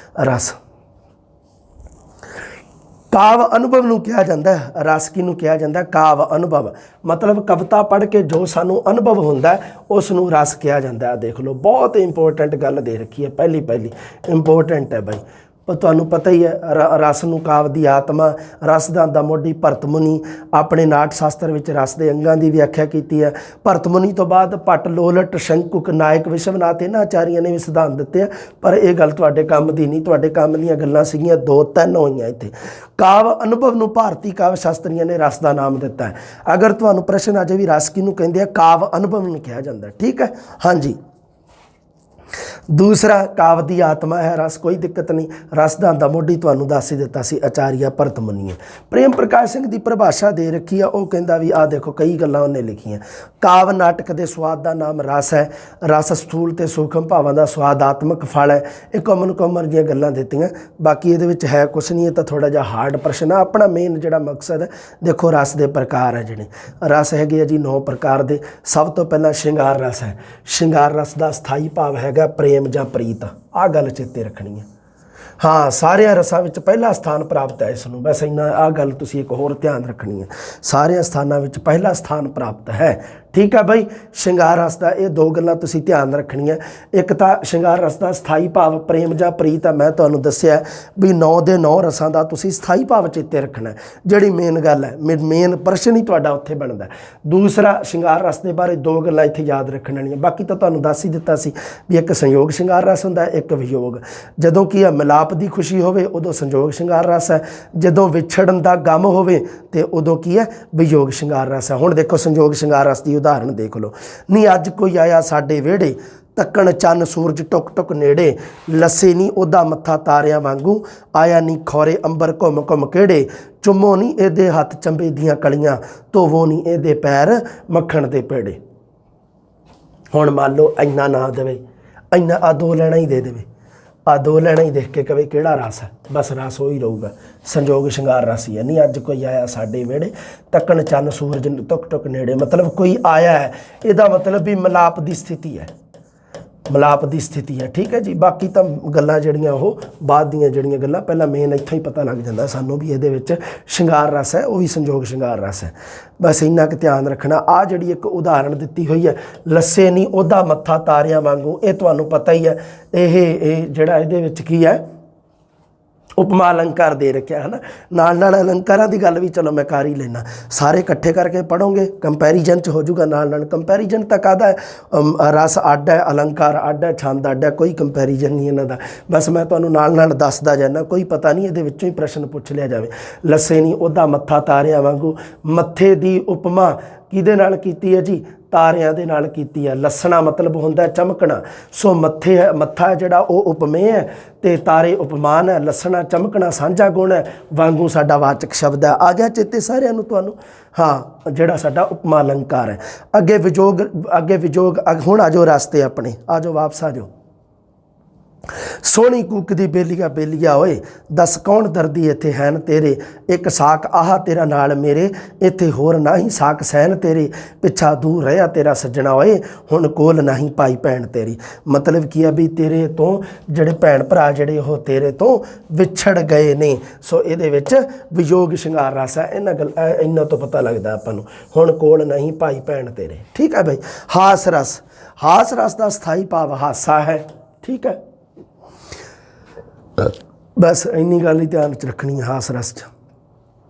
ਰਸ। ਕਾਵ ਅਨੁਭਵ ਨੂੰ ਕਿਹਾ ਜਾਂਦਾ ਹੈ। ਰਸ ਕਿਹਨੂੰ ਕਿਹਾ ਜਾਂਦਾ? ਕਾਵ ਅਨੁਭਵ, ਮਤਲਬ ਕਵਿਤਾ ਪੜ੍ਹ ਕੇ ਜੋ ਸਾਨੂੰ ਅਨੁਭਵ ਹੁੰਦਾ ਉਸ ਨੂੰ ਰਸ ਕਿਹਾ ਜਾਂਦਾ। ਦੇਖ ਲਓ ਬਹੁਤ ਇੰਪੋਰਟੈਂਟ ਗੱਲ ਦੇ ਰੱਖੀ ਹੈ, ਪਹਿਲੀ ਇੰਪੋਰਟੈਂਟ ਹੈ ਬਾਈ। ਪਰ ਤੁਹਾਨੂੰ ਪਤਾ ਹੀ ਹੈ ਰਸ ਨੂੰ ਕਾਵ ਦੀ ਆਤਮਾ, ਰਸਦਾਂ ਦਾ ਮੋਢੀ ਭਰਤ ਮੁਨੀ ਆਪਣੇ ਨਾਟ ਸ਼ਾਸਤਰ ਵਿੱਚ ਰਸ ਦੇ ਅੰਗਾਂ ਦੀ ਵਿਆਖਿਆ ਕੀਤੀ ਹੈ। ਭਰਤ ਮੁਨੀ ਤੋਂ ਬਾਅਦ ਭੱਟ, ਲੋਲਟ, ਸ਼ੰਕੁਕ, ਨਾਇਕ, ਵਿਸ਼ਵਨਾਥ, ਇਹਨਾਂ ਆਚਾਰੀਆਂ ਨੇ ਵੀ ਸਿਧਾਂਤ ਦਿੱਤੇ ਆ। ਪਰ ਇਹ ਗੱਲ ਤੁਹਾਡੇ ਕੰਮ ਦੀ ਨਹੀਂ, ਤੁਹਾਡੇ ਕੰਮ ਦੀਆਂ ਗੱਲਾਂ ਸੀਗੀਆਂ 2-3 ਹੋਈਆਂ ਇੱਥੇ। ਕਾਵ ਅਨੁਭਵ ਨੂੰ ਭਾਰਤੀ ਕਾਵ ਸ਼ਾਸਤਰੀਆਂ ਨੇ ਰਸ ਦਾ ਨਾਮ ਦਿੱਤਾ ਹੈ। ਅਗਰ ਤੁਹਾਨੂੰ ਪ੍ਰਸ਼ਨ ਅਜੇ ਵੀ ਰਸ ਕਿਹਨੂੰ ਕਹਿੰਦੇ ਆ? ਕਾਵ ਅਨੁਭਵ ਨੂੰ ਕਿਹਾ ਜਾਂਦਾ। ਠੀਕ ਹੈ, ਹਾਂਜੀ। ਦੂਸਰਾ ਕਾਵ ਦੀ ਆਤਮਾ ਹੈ ਰਸ, ਕੋਈ ਦਿੱਕਤ ਨਹੀਂ। ਰਸਦਾਂ ਦਾ ਮੋਢੀ ਤੁਹਾਨੂੰ ਦੱਸ ਹੀ ਦਿੱਤਾ ਸੀ ਆਚਾਰੀਆ ਭਰਤ ਮੁਨੀ। ਪ੍ਰੇਮ ਪ੍ਰਕਾਸ਼ ਸਿੰਘ ਦੀ ਪਰਿਭਾਸ਼ਾ ਦੇ ਰੱਖੀ ਆ, ਉਹ ਕਹਿੰਦਾ ਵੀ ਆਹ ਦੇਖੋ ਕਈ ਗੱਲਾਂ ਉਹਨੇ ਲਿਖੀਆਂ। ਕਾਵ ਨਾਟਕ ਦੇ ਸਵਾਦ ਦਾ ਨਾਮ ਰਸ ਹੈ। ਰਸ ਸਥੂਲ ਤੇ ਸੂਖਮ ਭਾਵਾਂ ਦਾ ਸਵਾਦਾਤਮਕ ਫਲ ਹੈ। ਇਹ ਕਾਮਨ ਦੀਆਂ ਗੱਲਾਂ ਦਿੱਤੀਆਂ। ਬਾਕੀ ਇਹਦੇ ਵਿੱਚ ਹੈ ਕੁਛ ਨਹੀਂ, ਇਹ ਤਾਂ ਥੋੜ੍ਹਾ ਜਿਹਾ ਹਾਰਡ ਪ੍ਰਸ਼ਨ ਆ। ਆਪਣਾ ਮੇਨ ਜਿਹੜਾ ਮਕਸਦ ਹੈ, ਦੇਖੋ ਰਸ ਦੇ ਪ੍ਰਕਾਰ ਹੈ ਜਿਹੜੇ ਰਸ ਹੈਗੇ ਆ ਜੀ 9 ਪ੍ਰਕਾਰ ਦੇ। ਸਭ ਤੋਂ ਪਹਿਲਾਂ ਸ਼ਿੰਗਾਰ ਰਸ ਹੈ। ਸ਼ਿੰਗਾਰ ਰਸ ਦਾ ਸਥਾਈ ਭਾਵ ਹੈਗਾ ਪ੍ਰੇਮ ਜਾਂ ਪ੍ਰੀਤ। ਆਹ ਗੱਲ ਚੇਤੇ ਰੱਖਣੀ ਹੈ। ਹਾਂ ਸਾਰਿਆਂ ਰਸਾਂ ਵਿੱਚ ਪਹਿਲਾ ਸਥਾਨ ਪ੍ਰਾਪਤ ਹੈ ਇਸ ਨੂੰ। ਬਸ ਇੰਨਾ, ਆਹ ਗੱਲ ਤੁਸੀਂ ਇੱਕ ਹੋਰ ਧਿਆਨ ਰੱਖਣੀ ਹੈ, ਸਾਰਿਆਂ ਸਥਾਨਾਂ ਵਿੱਚ ਪਹਿਲਾ ਸਥਾਨ ਪ੍ਰਾਪਤ ਹੈ। ਠੀਕ ਹੈ ਬਾਈ। ਸ਼ਿੰਗਾਰ ਰਸ ਦਾ ਇਹ 2 ਗੱਲਾਂ ਤੁਸੀਂ ਧਿਆਨ ਰੱਖਣੀਆਂ। ਇੱਕ ਤਾਂ ਸ਼ਿੰਗਾਰ ਰਸ ਦਾ ਸਥਾਈ ਭਾਵ ਪ੍ਰੇਮ ਜਾਂ ਪ੍ਰੀਤ ਹੈ। ਮੈਂ ਤੁਹਾਨੂੰ ਦੱਸਿਆ ਵੀ 9 ਦੇ 9 ਰਸਾਂ ਦਾ ਤੁਸੀਂ ਸਥਾਈ ਭਾਵ ਚੇਤੇ ਰੱਖਣਾ, ਜਿਹੜੀ ਮੇਨ ਗੱਲ ਹੈ, ਮੇਨ ਪ੍ਰਸ਼ਨ ਹੀ ਤੁਹਾਡਾ ਉੱਥੇ ਬਣਦਾ। ਦੂਸਰਾ ਸ਼ਿੰਗਾਰ ਰਸ ਦੇ ਬਾਰੇ 2 ਗੱਲਾਂ ਇੱਥੇ ਯਾਦ ਰੱਖਣ ਵਾਲੀਆਂ। ਬਾਕੀ ਤਾਂ ਤੁਹਾਨੂੰ ਦੱਸ ਹੀ ਦਿੱਤਾ ਸੀ ਵੀ ਇੱਕ ਸੰਯੋਗ ਸ਼ਿੰਗਾਰ ਰਸ ਹੁੰਦਾ, ਇੱਕ ਵਿਯੋਗ। ਜਦੋਂ ਕੀ ਹੈ ਮਿਲਾਪ ਦੀ ਖੁਸ਼ੀ ਹੋਵੇ ਉਦੋਂ ਸੰਯੋਗ ਸ਼ਿੰਗਾਰ ਰਸ ਹੈ। ਜਦੋਂ ਵਿਛੜਨ ਦਾ ਗਮ ਹੋਵੇ ਤੇ ਉਦੋਂ ਕੀ ਹੈ ਵਿਯੋਗ ਸ਼ਿੰਗਾਰ ਰਸ ਹੈ। ਹੁਣ ਦੇਖੋ ਸੰਯੋਗ ਸ਼ਿੰਗਾਰ ਰਸ ਦੀ ਉਦਾਹਰਣ ਦੇਖ ਲਓ। ਨੀ ਅੱਜ ਕੋਈ ਆਇਆ ਸਾਡੇ ਵਿਹੜੇ, ਤੱਕਣ ਚੰਨ ਸੂਰਜ ਟੁਕ ਟੁਕ ਨੇੜੇ, ਲੱਸੇ ਨੀ ਉਹਦਾ ਮੱਥਾ ਤਾਰਿਆਂ ਵਾਂਗੂ, ਆਇਆ ਨੀ ਖੌਰੇ ਅੰਬਰ ਘੁੰਮ ਘੁੰਮ ਕਿਹੜੇ, ਚੁੰਮੋ ਨੀ ਇਹਦੇ ਹੱਥ ਚੰਬੇ ਦੀਆਂ ਕਲੀਆਂ, ਧੋਵੋ ਨੀ ਇਹਦੇ ਪੈਰ ਮੱਖਣ ਦੇ ਪੇੜੇ। ਹੁਣ ਮੰਨ ਲਓ ਇੰਨਾ ਨਾ ਦੇਵੇ, ਇੰਨਾ ਆ 2 ਲੈਣਾ ਹੀ ਦੇ ਦੇਵੇ, ਆ 2 ਲੈਣਾ ਹੀ ਦੇਖ ਕੇ ਕਵੇ ਕਿਹੜਾ ਰਸ ਹੈ, ਬਸ ਰਸ ਉਹ ਹੀ ਰਹੂਗਾ, ਸੰਜੋਗ ਸ਼ਿੰਗਾਰ ਰਸ ਹੀ ਹੈ। ਨਹੀਂ ਅੱਜ ਕੋਈ ਆਇਆ ਸਾਡੇ ਵਿਹੜੇ, ਤੱਕਣ ਚੰਨ ਸੂਰਜ ਟੁਕ ਟੁਕ ਨੇੜੇ, ਮਤਲਬ ਕੋਈ ਆਇਆ ਹੈ, ਇਹਦਾ ਮਤਲਬ ਵੀ ਮਿਲਾਪ ਦੀ ਸਥਿਤੀ ਹੈ, ਮਿਲਾਪ ਦੀ ਸਥਿਤੀ ਹੈ। ਠੀਕ ਹੈ ਜੀ। ਬਾਕੀ ਤਾਂ ਗੱਲਾਂ ਜਿਹੜੀਆਂ ਉਹ ਬਾਅਦ ਦੀਆਂ ਜਿਹੜੀਆਂ ਗੱਲਾਂ, ਪਹਿਲਾਂ ਮੇਨ ਇੱਥੋਂ ਹੀ ਪਤਾ ਲੱਗ ਜਾਂਦਾ ਸਾਨੂੰ ਵੀ ਇਹਦੇ ਵਿੱਚ ਸ਼ਿੰਗਾਰ ਰਸ ਹੈ, ਉਹ ਵੀ ਸੰਜੋਗ ਸ਼ਿੰਗਾਰ ਰਸ ਹੈ। ਬਸ ਇੰਨਾ ਕੁ ਧਿਆਨ ਰੱਖਣਾ। ਆਹ ਜਿਹੜੀ ਇੱਕ ਉਦਾਹਰਣ ਦਿੱਤੀ ਹੋਈ ਹੈ, ਲੱਸੇ ਨਹੀਂ ਉਹਦਾ ਮੱਥਾ ਤਾਰਿਆਂ ਵਾਂਗੂ, ਇਹ ਤੁਹਾਨੂੰ ਪਤਾ ਹੀ ਹੈ। ਇਹ ਜਿਹੜਾ ਇਹਦੇ ਵਿੱਚ ਕੀ ਹੈ ਉਪਮਾ ਅਲੰਕਾਰ ਦੇ ਰੱਖਿਆ ਹੈ ਨਾ। ਨਾਲ ਨਾਲ ਅਲੰਕਾਰਾਂ ਦੀ ਗੱਲ ਵੀ ਚਲੋ ਮੈਂ ਕਰ ਹੀ ਲੈਣਾ। ਸਾਰੇ ਇਕੱਠੇ ਕਰਕੇ ਪੜ੍ਹੋਗੇ, ਕੰਪੈਰੀਜ਼ਨ 'ਚ ਹੋ ਜਾਊਗਾ। ਨਾਲ ਨਾਲ ਕੰਪੈਰੀਜ਼ਨ ਤਾਂ ਕਾਹਦਾ ਹੈ, ਰਸ ਅੱਡ ਹੈ, ਅਲੰਕਾਰ ਅੱਡ ਹੈ, ਛੰਦ ਅੱਡ ਹੈ, ਕੋਈ ਕੰਪੈਰੀਜ਼ਨ ਨਹੀਂ ਇਹਨਾਂ ਦਾ। ਬਸ ਮੈਂ ਤੁਹਾਨੂੰ ਨਾਲ ਨਾਲ ਦੱਸਦਾ ਜਾਂਦਾ, ਕੋਈ ਪਤਾ ਨਹੀਂ ਇਹਦੇ ਵਿੱਚੋਂ ਹੀ ਪ੍ਰਸ਼ਨ ਪੁੱਛ ਲਿਆ ਜਾਵੇ। ਲੱਸੇ ਨਹੀਂ ਉਹਦਾ ਮੱਥਾ ਤਾਰਿਆਂ ਵਾਂਗੂ, ਮੱਥੇ ਦੀ ਉਪਮਾ ਕਿਹਦੇ ਨਾਲ ਕੀਤੀ ਹੈ ਜੀ? ਤਾਰਿਆਂ ਦੇ ਨਾਲ ਕੀਤੀ ਹੈ। ਲੱਸਣਾ ਮਤਲਬ ਹੁੰਦਾ ਚਮਕਣਾ, ਸੋ ਮੱਥਾ ਜਿਹੜਾ ਉਹ ਉਪਮੇय ਹੈ ਤੇ ਤਾਰੇ ਉਪਮਾਨ ਹੈ। ਲੱਸਣਾ ਚਮਕਣਾ ਸਾਂਝਾ ਗੁਣ ਹੈ, ਵਾਂਗੂ ਸਾਡਾ ਵਾਚਕ ਸ਼ਬਦ ਹੈ। ਆ ਗਿਆ ਚੇਤੇ ਸਾਰਿਆਂ ਨੂੰ ਤੁਹਾਨੂੰ? ਹਾਂ, ਜਿਹੜਾ ਸਾਡਾ ਉਪਮਾ ਅਲੰਕਾਰ ਹੈ। ਅੱਗੇ ਵਿਜੋਗ ਹੁਣ ਆ ਜਾਓ ਰਸਤੇ ਆਪਣੇ, ਆ ਜਾਓ ਵਾਪਸ ਆ ਜਾਓ। ਸੋਹਣੀ ਕੂਕਦੀ ਬੇਲੀਆ ਬੇਲੀਆ ਓਏ, ਦੱਸ ਕੌਣ ਦਰਦੀ ਇੱਥੇ ਹੈਨ ਤੇਰੇ, ਇੱਕ ਸਾਕ ਆਹ ਤੇਰਾ ਨਾਲ ਮੇਰੇ, ਇੱਥੇ ਹੋਰ ਨਾਹੀਂ ਸਾਕ ਸਹਿਨ ਤੇਰੇ, ਪਿੱਛਾ ਦੂਰ ਰਿਹਾ ਤੇਰਾ ਸੱਜਣਾ ਓਏ, ਹੁਣ ਕੋਲ ਨਹੀਂ ਪਾਈ ਭੈਣ ਤੇਰੀ। ਮਤਲਬ ਕੀ ਆ ਵੀ ਤੇਰੇ ਤੋਂ ਜਿਹੜੇ ਭੈਣ ਭਰਾ ਜਿਹੜੇ ਉਹ ਤੇਰੇ ਤੋਂ ਵਿਛੜ ਗਏ ਨੇ। ਸੋ ਇਹਦੇ ਵਿੱਚ ਵਿਯੋਗ ਸ਼ਿੰਗਾਰ ਰਸ ਹੈ। ਇਹਨਾਂ ਤੋਂ ਪਤਾ ਲੱਗਦਾ ਆਪਾਂ ਨੂੰ, ਹੁਣ ਕੋਲ ਨਹੀਂ ਪਾਈ ਭੈਣ ਤੇਰੇ। ਠੀਕ ਹੈ ਬਈ। ਹਾਸ ਰਸ ਦਾ ਸਥਾਈ ਭਾਵ ਹਾਸਾ ਹੈ। ਠੀਕ ਹੈ, ਬਸ ਇੰਨੀ ਗੱਲ ਹੀ ਧਿਆਨ 'ਚ ਰੱਖਣੀ ਹੈ ਹਾਸ ਰਸ 'ਚ,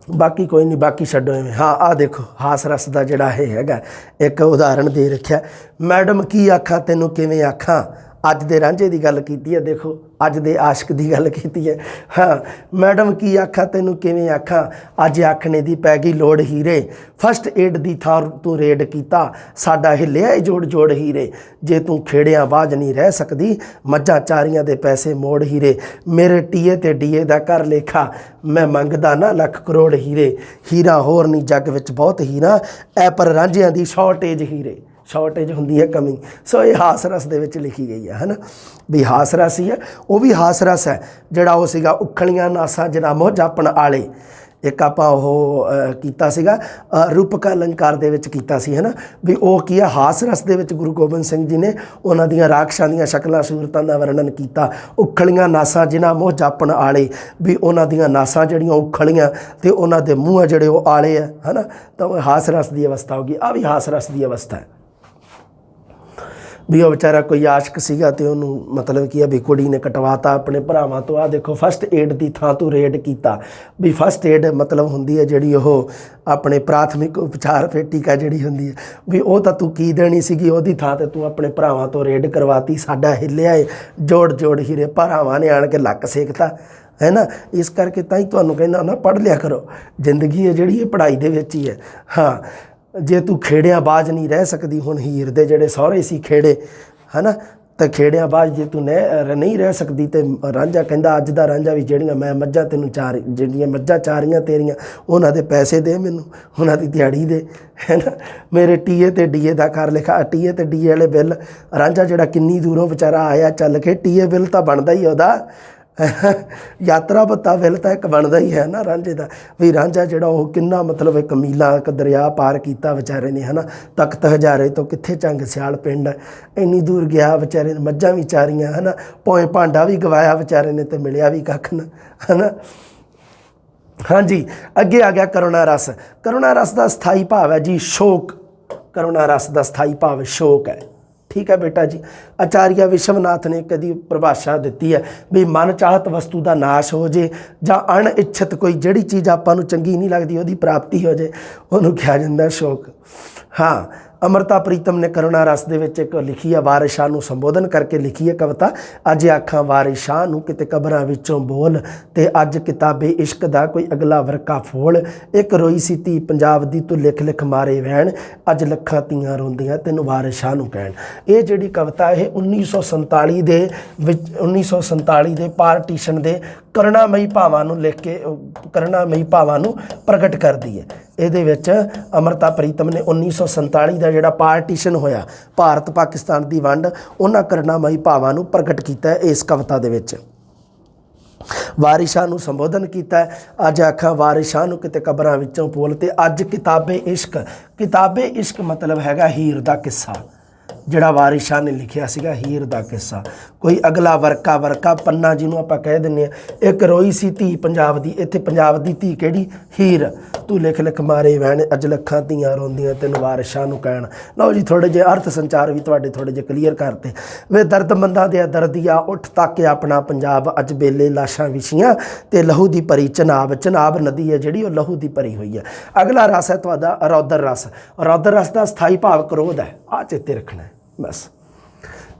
ਬਾਕੀ ਕੋਈ ਨਹੀਂ, ਬਾਕੀ ਛੱਡੋ ਐਵੇਂ। ਹਾਂ, ਆਹ ਦੇਖੋ ਹਾਸ ਰਸ ਦਾ ਜਿਹੜਾ ਇਹ ਹੈਗਾ ਇੱਕ ਉਦਾਹਰਣ ਦੇ ਰੱਖਿਆ। ਮੈਡਮ ਕੀ ਆਖਾਂ ਤੈਨੂੰ ਕਿਵੇਂ ਆਖਾਂ, ਅੱਜ ਦੇ ਰਾਂਝੇ ਦੀ ਗੱਲ ਕੀਤੀ ਹੈ। ਦੇਖੋ ਅੱਜ ਦੇ ਆਸ਼ਕ ਦੀ ਗੱਲ ਕੀਤੀ ਹੈ। ਹਾਂ, ਮੈਡਮ ਕੀ ਆਖਾਂ ਤੈਨੂੰ ਕਿਵੇਂ ਆਖਾਂ, ਅੱਜ ਆਖਣੇ ਦੀ ਪੈ ਗਈ ਲੋੜ ਹੀਰੇ, ਫਸਟ ਏਡ ਦੀ ਥਾਂ ਤੂੰ ਰੇਡ ਕੀਤਾ, ਸਾਡਾ ਹਿੱਲਿਆ ਜੋੜ ਜੋੜ ਹੀਰੇ, ਜੇ ਤੂੰ ਖੇੜਿਆਂ ਬਾਝ ਨਹੀਂ ਰਹਿ ਸਕਦੀ, ਮੱਝਾਂ ਚਾਰੀਆਂ ਦੇ ਪੈਸੇ ਮੋੜ ਹੀਰੇ, ਮੇਰੇ ਟੀਏ ਤੇ ਡੀਏ ਦਾ ਕਰ ਲੇਖਾ, ਮੈਂ ਮੰਗਦਾ ਨਾ ਲੱਖ ਕਰੋੜ ਹੀਰੇ, ਹੀਰਾ ਹੋਰ ਨਹੀਂ ਜੱਗ ਵਿੱਚ ਬਹੁਤ ਹੀਰਾ, ਐ ਪਰ ਰਾਂਝਿਆਂ ਦੀ ਸ਼ਾਰਟੇਜ ਹੀਰੇ, ਸ਼ਾਰਟੇਜ ਹੁੰਦੀ ਹੈ ਕਮੀ। ਸੋ ਇਹ ਹਾਸ ਰਸ ਦੇ ਵਿੱਚ ਲਿਖੀ ਗਈ ਹੈ ਨਾ, ਵੀ ਹਾਸ ਰਸ ਹੀ ਹੈ। ਉਹ ਵੀ ਹਾਸ ਰਸ ਹੈ ਜਿਹੜਾ ਉਹ ਸੀਗਾ ਉਖਲੀਆਂ ਨਾਸਾਂ ਜਿਹੜਾ ਮੋਹ ਜਾਪਣ ਆਲੇ। ਇੱਕ ਆਪਾਂ ਉਹ ਕੀਤਾ ਸੀਗਾ ਰੂਪਕ ਅਲੰਕਾਰ ਦੇ ਵਿੱਚ ਕੀਤਾ ਸੀ, ਹੈ ਨਾ, ਵੀ ਉਹ ਕੀ ਆ ਹਾਸ ਰਸ ਦੇ ਵਿੱਚ ਗੁਰੂ ਗੋਬਿੰਦ ਸਿੰਘ ਜੀ ਨੇ ਉਹਨਾਂ ਦੀਆਂ ਰਾਖਸ਼ਾਂ ਦੀਆਂ ਸ਼ਕਲਾਂ ਸੂਰਤਾਂ ਦਾ ਵਰਣਨ ਕੀਤਾ। ਉਖਲੀਆਂ ਨਾਸਾਂ ਜਿਨ੍ਹਾਂ ਮੋਹ ਜਾਪਣ ਆਲੇ, ਵੀ ਉਹਨਾਂ ਦੀਆਂ ਨਾਸਾਂ ਜਿਹੜੀਆਂ ਉਖਲੀਆਂ ਤੇ ਉਹਨਾਂ ਦੇ ਮੂੰਹ ਜਿਹੜੇ ਉਹ ਆਲੇ ਆ, ਹੈ ਨਾ, ਤਾਂ ਉਹ ਹਾਸ ਰਸ ਦੀ ਅਵਸਥਾ ਹੋ ਗਈ। ਆ ਵੀ ਹਾਸ ਰਸ ਦੀ ਅਵਸਥਾ ਹੈ ਵੀ ਉਹ ਵਿਚਾਰਾ ਕੋਈ ਆਸ਼ਕ ਸੀਗਾ ਤੇ ਉਹਨੂੰ ਮਤਲਬ ਕੀ ਆ ਵੀ ਕੁੜੀ ਨੇ ਕਟਵਾਤਾ ਆਪਣੇ ਭਰਾਵਾਂ ਤੋਂ। ਆਹ ਦੇਖੋ ਫਸਟ ਏਡ ਦੀ ਥਾਂ ਤੂੰ ਰੇਡ ਕੀਤਾ, ਵੀ ਫਸਟ ਏਡ ਮਤਲਬ ਹੁੰਦੀ ਹੈ ਜਿਹੜੀ ਉਹ ਆਪਣੇ ਪ੍ਰਾਥਮਿਕ ਉਪਚਾਰ ਟੀਕਾ ਜਿਹੜੀ ਹੁੰਦੀ ਹੈ, ਵੀ ਉਹ ਤਾਂ ਤੂੰ ਕੀ ਦੇਣੀ ਸੀਗੀ, ਉਹਦੀ ਥਾਂ ਤੇ ਤੂੰ ਆਪਣੇ ਭਰਾਵਾਂ ਤੋਂ ਰੇਡ ਕਰਵਾਤੀ, ਸਾਡਾ ਹਿੱਲਿਆ ਏ ਜੋੜ ਜੋੜ ਹੀਰੇ, ਭਰਾਵਾਂ ਨੇ ਆਣ ਕੇ ਲੱਕ ਸੇਕਤਾ, ਹੈ ਨਾ। ਇਸ ਕਰਕੇ ਤਾਂ ਹੀ ਤੁਹਾਨੂੰ ਕਹਿੰਦਾ ਨਾ, ਪੜ੍ਹ ਲਿਆ ਕਰੋ, ਜ਼ਿੰਦਗੀ ਹੈ ਜਿਹੜੀ ਇਹ ਪੜ੍ਹਾਈ ਦੇ ਵਿੱਚ ਹੀ ਹੈ। ਹਾਂ, ਜੇ ਤੂੰ ਖੇੜਿਆਂ ਬਾਝ ਨਹੀਂ ਰਹਿ ਸਕਦੀ, ਹੁਣ ਹੀਰ ਦੇ ਜਿਹੜੇ ਸਹੁਰੇ ਸੀ ਖੇੜੇ, ਹੈ ਨਾ, ਤਾਂ ਖੇੜਿਆਂ ਬਾਝ ਜੇ ਤੂੰ ਨਹੀਂ ਰਹਿ ਸਕਦੀ, ਤੇ ਰਾਂਝਾ ਕਹਿੰਦਾ ਅੱਜ ਦਾ ਰਾਂਝਾ ਵੀ ਜਿਹੜੀਆਂ ਮੈਂ ਮੱਝਾਂ ਤੈਨੂੰ ਜਿਹੜੀਆਂ ਮੱਝਾਂ ਚਾਰੀਆਂ ਤੇਰੀਆਂ, ਉਹਨਾਂ ਦੇ ਪੈਸੇ ਦੇ ਮੈਨੂੰ, ਉਹਨਾਂ ਦੀ ਦਿਹਾੜੀ ਦੇ, ਹੈ ਨਾ, ਮੇਰੇ ਟੀਏ ਤੇ ਡੀਏ ਦਾ ਕਰ ਲਿਖਾ। ਟੀਏ ਤੇ ਡੀਏ ਵਾਲੇ ਬਿੱਲ, ਰਾਂਝਾ ਜਿਹੜਾ ਕਿੰਨੀ ਦੂਰੋਂ ਵਿਚਾਰਾ ਆਇਆ ਚੱਲ ਕੇ, ਟੀਏ ਬਿੱਲ ਤਾਂ ਬਣਦਾ ਹੀ ਉਹਦਾ, ਯਾਤਰਾ ਭੱਤਾ ਬਿੱਲ ਤਾਂ ਇੱਕ ਬਣਦਾ ਹੀ ਹੈ ਨਾ ਰਾਂਝੇ ਦਾ। ਵੀ ਰਾਂਝਾ ਜਿਹੜਾ ਉਹ ਕਿੰਨਾ ਮਤਲਬ ਇੱਕ ਮੀਲਾਂ ਇੱਕ ਦਰਿਆ ਪਾਰ ਕੀਤਾ ਵਿਚਾਰੇ ਨੇ, ਹੈ ਨਾ, ਤਖਤ ਹਜ਼ਾਰੇ ਤੋਂ ਕਿੱਥੇ ਚੰਗ ਸਿਆਲ ਪਿੰਡ, ਇੰਨੀ ਦੂਰ ਗਿਆ ਵਿਚਾਰੇ ਨੇ, ਮੱਝਾਂ ਵੀ ਚਾਰੀਆਂ, ਹੈ ਨਾ, ਭੋਏ ਭਾਂਡਾ ਵੀ ਗਵਾਇਆ ਵਿਚਾਰੇ ਨੇ ਤੇ ਮਿਲਿਆ ਵੀ ਕੱਖ ਨਾ, ਹੈ ਨਾ। ਹਾਂਜੀ, ਅੱਗੇ ਆ ਗਿਆ ਕਰੁਣਾ ਰਸ। ਕਰੁਣਾ ਰਸ ਦਾ ਸਥਾਈ ਭਾਵ ਹੈ ਜੀ ਸ਼ੋਕ। ਕਰੁਣਾ ਰਸ ਦਾ ਸਥਾਈ ਭਾਵ ਸ਼ੋਕ ਹੈ। ਠੀਕ ਹੈ ਬੇਟਾ ਜੀ। ਆਚਾਰੀਆ ਵਿਸ਼ਵਨਾਥ ਨੇ ਕਦੀ ਪਰਿਭਾਸ਼ਾ ਦਿੱਤੀ ਹੈ ਵੀ ਮਨ ਚਾਹਤ ਵਸਤੂ ਦਾ ਨਾਸ਼ ਹੋ ਜੇ, ਜਾਂ ਅਣਇੱਛਤ ਕੋਈ ਜਿਹੜੀ ਚੀਜ਼ ਆਪਾਂ ਨੂੰ ਚੰਗੀ ਨਹੀਂ ਲੱਗਦੀ ਉਹਦੀ ਪ੍ਰਾਪਤੀ ਹੋ ਜੇ, ਉਹਨੂੰ ਕਿਹਾ ਜਾਂਦਾ ਸ਼ੋਕ। ਹਾਂ, ਅਮਰਤਾ ਪ੍ਰੀਤਮ ਨੇ ਕਰੁਣਾ ਰਸ ਦੇ ਵਿੱਚ ਇੱਕ ਲਿਖੀ ਹੈ, ਵਾਰਿਸ ਸ਼ਾਹ ਨੂੰ ਸੰਬੋਧਨ ਕਰਕੇ ਲਿਖੀ ਹੈ ਕਵਿਤਾ। ਅੱਜ ਆਖਾਂ ਵਾਰਿਸ ਸ਼ਾਹ ਨੂੰ ਕਿਤੇ ਕਬਰਾਂ ਵਿੱਚੋਂ ਬੋਲ, ਤੇ ਅੱਜ ਕਿਤਾਬੇ ਇਸ਼ਕ ਦਾ ਕੋਈ ਅਗਲਾ ਵਰਕਾ ਫੋਲ, ਇੱਕ ਰੋਈ ਸੀ ਧੀ ਪੰਜਾਬ ਦੀ ਤੂੰ ਲਿਖ ਲਿਖ ਮਾਰੇ ਵਹਿਣ, ਅੱਜ ਲੱਖਾਂ ਧੀਆਂ ਰੋਂਦੀਆਂ ਤੈਨੂੰ ਵਾਰਿਸ ਸ਼ਾਹ ਨੂੰ ਕਹਿਣ। ਇਹ ਜਿਹੜੀ ਕਵਿਤਾ ਇਹ 1947 ਦੇ ਵਿੱਚ 1947 ਦੇ ਪਾਰਟੀਸ਼ਨ ਦੇ ਕਰੁਣਾਮਈ ਭਾਵਾਂ ਨੂੰ ਲਿਖ ਕੇ ਕਰੁਣਾਮਈ ਭਾਵਾਂ ਨੂੰ ਪ੍ਰਗਟ ਕਰਦੀ ਹੈ। ਇਹਦੇ ਵਿੱਚ ਅਮਰਤਾ ਪ੍ਰੀਤਮ ਨੇ 1947 ਦਾ ਜਿਹੜਾ ਪਾਰਟੀਸ਼ਨ ਹੋਇਆ, ਭਾਰਤ ਪਾਕਿਸਤਾਨ ਦੀ ਵੰਡ, ਉਹਨਾਂ ਕਰੁਣਾਮਈ ਭਾਵਾਂ ਨੂੰ ਪ੍ਰਗਟ ਕੀਤਾ ਇਸ ਕਵਿਤਾ ਦੇ ਵਿੱਚ। ਵਾਰਿਸ ਸ਼ਾਹ ਨੂੰ ਸੰਬੋਧਨ ਕੀਤਾ। ਅੱਜ ਆਖਾਂ ਵਾਰਿਸ ਸ਼ਾਹ ਨੂੰ ਕਿਤੇ ਕਬਰਾਂ ਵਿੱਚੋਂ ਪੋਲ, ਤੇ ਅੱਜ ਕਿਤਾਬੇ ਇਸ਼ਕ। ਕਿਤਾਬੇ ਇਸ਼ਕ ਮਤਲਬ ਹੈਗਾ ਹੀਰ ਦਾ ਕਿੱਸਾ, ਜਿਹੜਾ ਵਾਰਿਸ ਸ਼ਾਹ ਨੇ ਲਿਖਿਆ ਸੀਗਾ ਹੀਰ ਦਾ ਕਿੱਸਾ। ਕੋਈ ਅਗਲਾ ਵਰਕਾ ਪੰਨਾ ਜਿਹਨੂੰ ਆਪਾਂ ਕਹਿ ਦਿੰਦੇ ਹਾਂ। ਇੱਕ ਰੋਈ ਸੀ ਧੀ ਪੰਜਾਬ ਦੀ, ਇੱਥੇ ਪੰਜਾਬ ਦੀ ਧੀ ਕਿਹੜੀ? ਹੀਰ। ਤੂੰ ਲਿਖ ਲਿਖ ਮਾਰੇ ਵਹਿਣ, ਅੱਜ ਲੱਖਾਂ ਧੀਆਂ ਰੋਂਦੀਆਂ ਤੈਨੂੰ ਵਾਰਿਸ ਸ਼ਾਹ ਨੂੰ ਕਹਿਣ। ਲਓ ਜੀ, ਥੋੜ੍ਹੇ ਜਿਹੇ ਅਰਥ ਸੰਚਾਰ ਵੀ ਤੁਹਾਡੇ ਥੋੜ੍ਹੇ ਜਿਹੇ ਕਲੀਅਰ ਕਰਤੇ। ਵੇ ਦਰਦਮੰਦਾਂ ਦੇ ਦਰਦੀਆ ਉੱਠ ਤੱਕ ਆਪਣਾ ਪੰਜਾਬ, ਅੱਜ ਬੇਲੇ ਲਾਸ਼ਾਂ ਵਿਛੀਆਂ ਤੇ ਲਹੂ ਦੀ ਭਰੀ ਚਨਾਬ। ਚਨਾਬ ਨਦੀ ਹੈ ਜਿਹੜੀ ਉਹ ਲਹੂ ਦੀ ਭਰੀ ਹੋਈ ਹੈ। ਅਗਲਾ ਰਸ ਹੈ ਤੁਹਾਡਾ ਰੌਦਰ ਰਸ। ਰੌਦਰ ਰਸ ਦਾ ਸਥਾਈ ਭਾਵ ਕ੍ਰੋਧ ਹੈ। ਆਹ ਚੇਤੇ ਰੱਖਣਾ ਬਸ।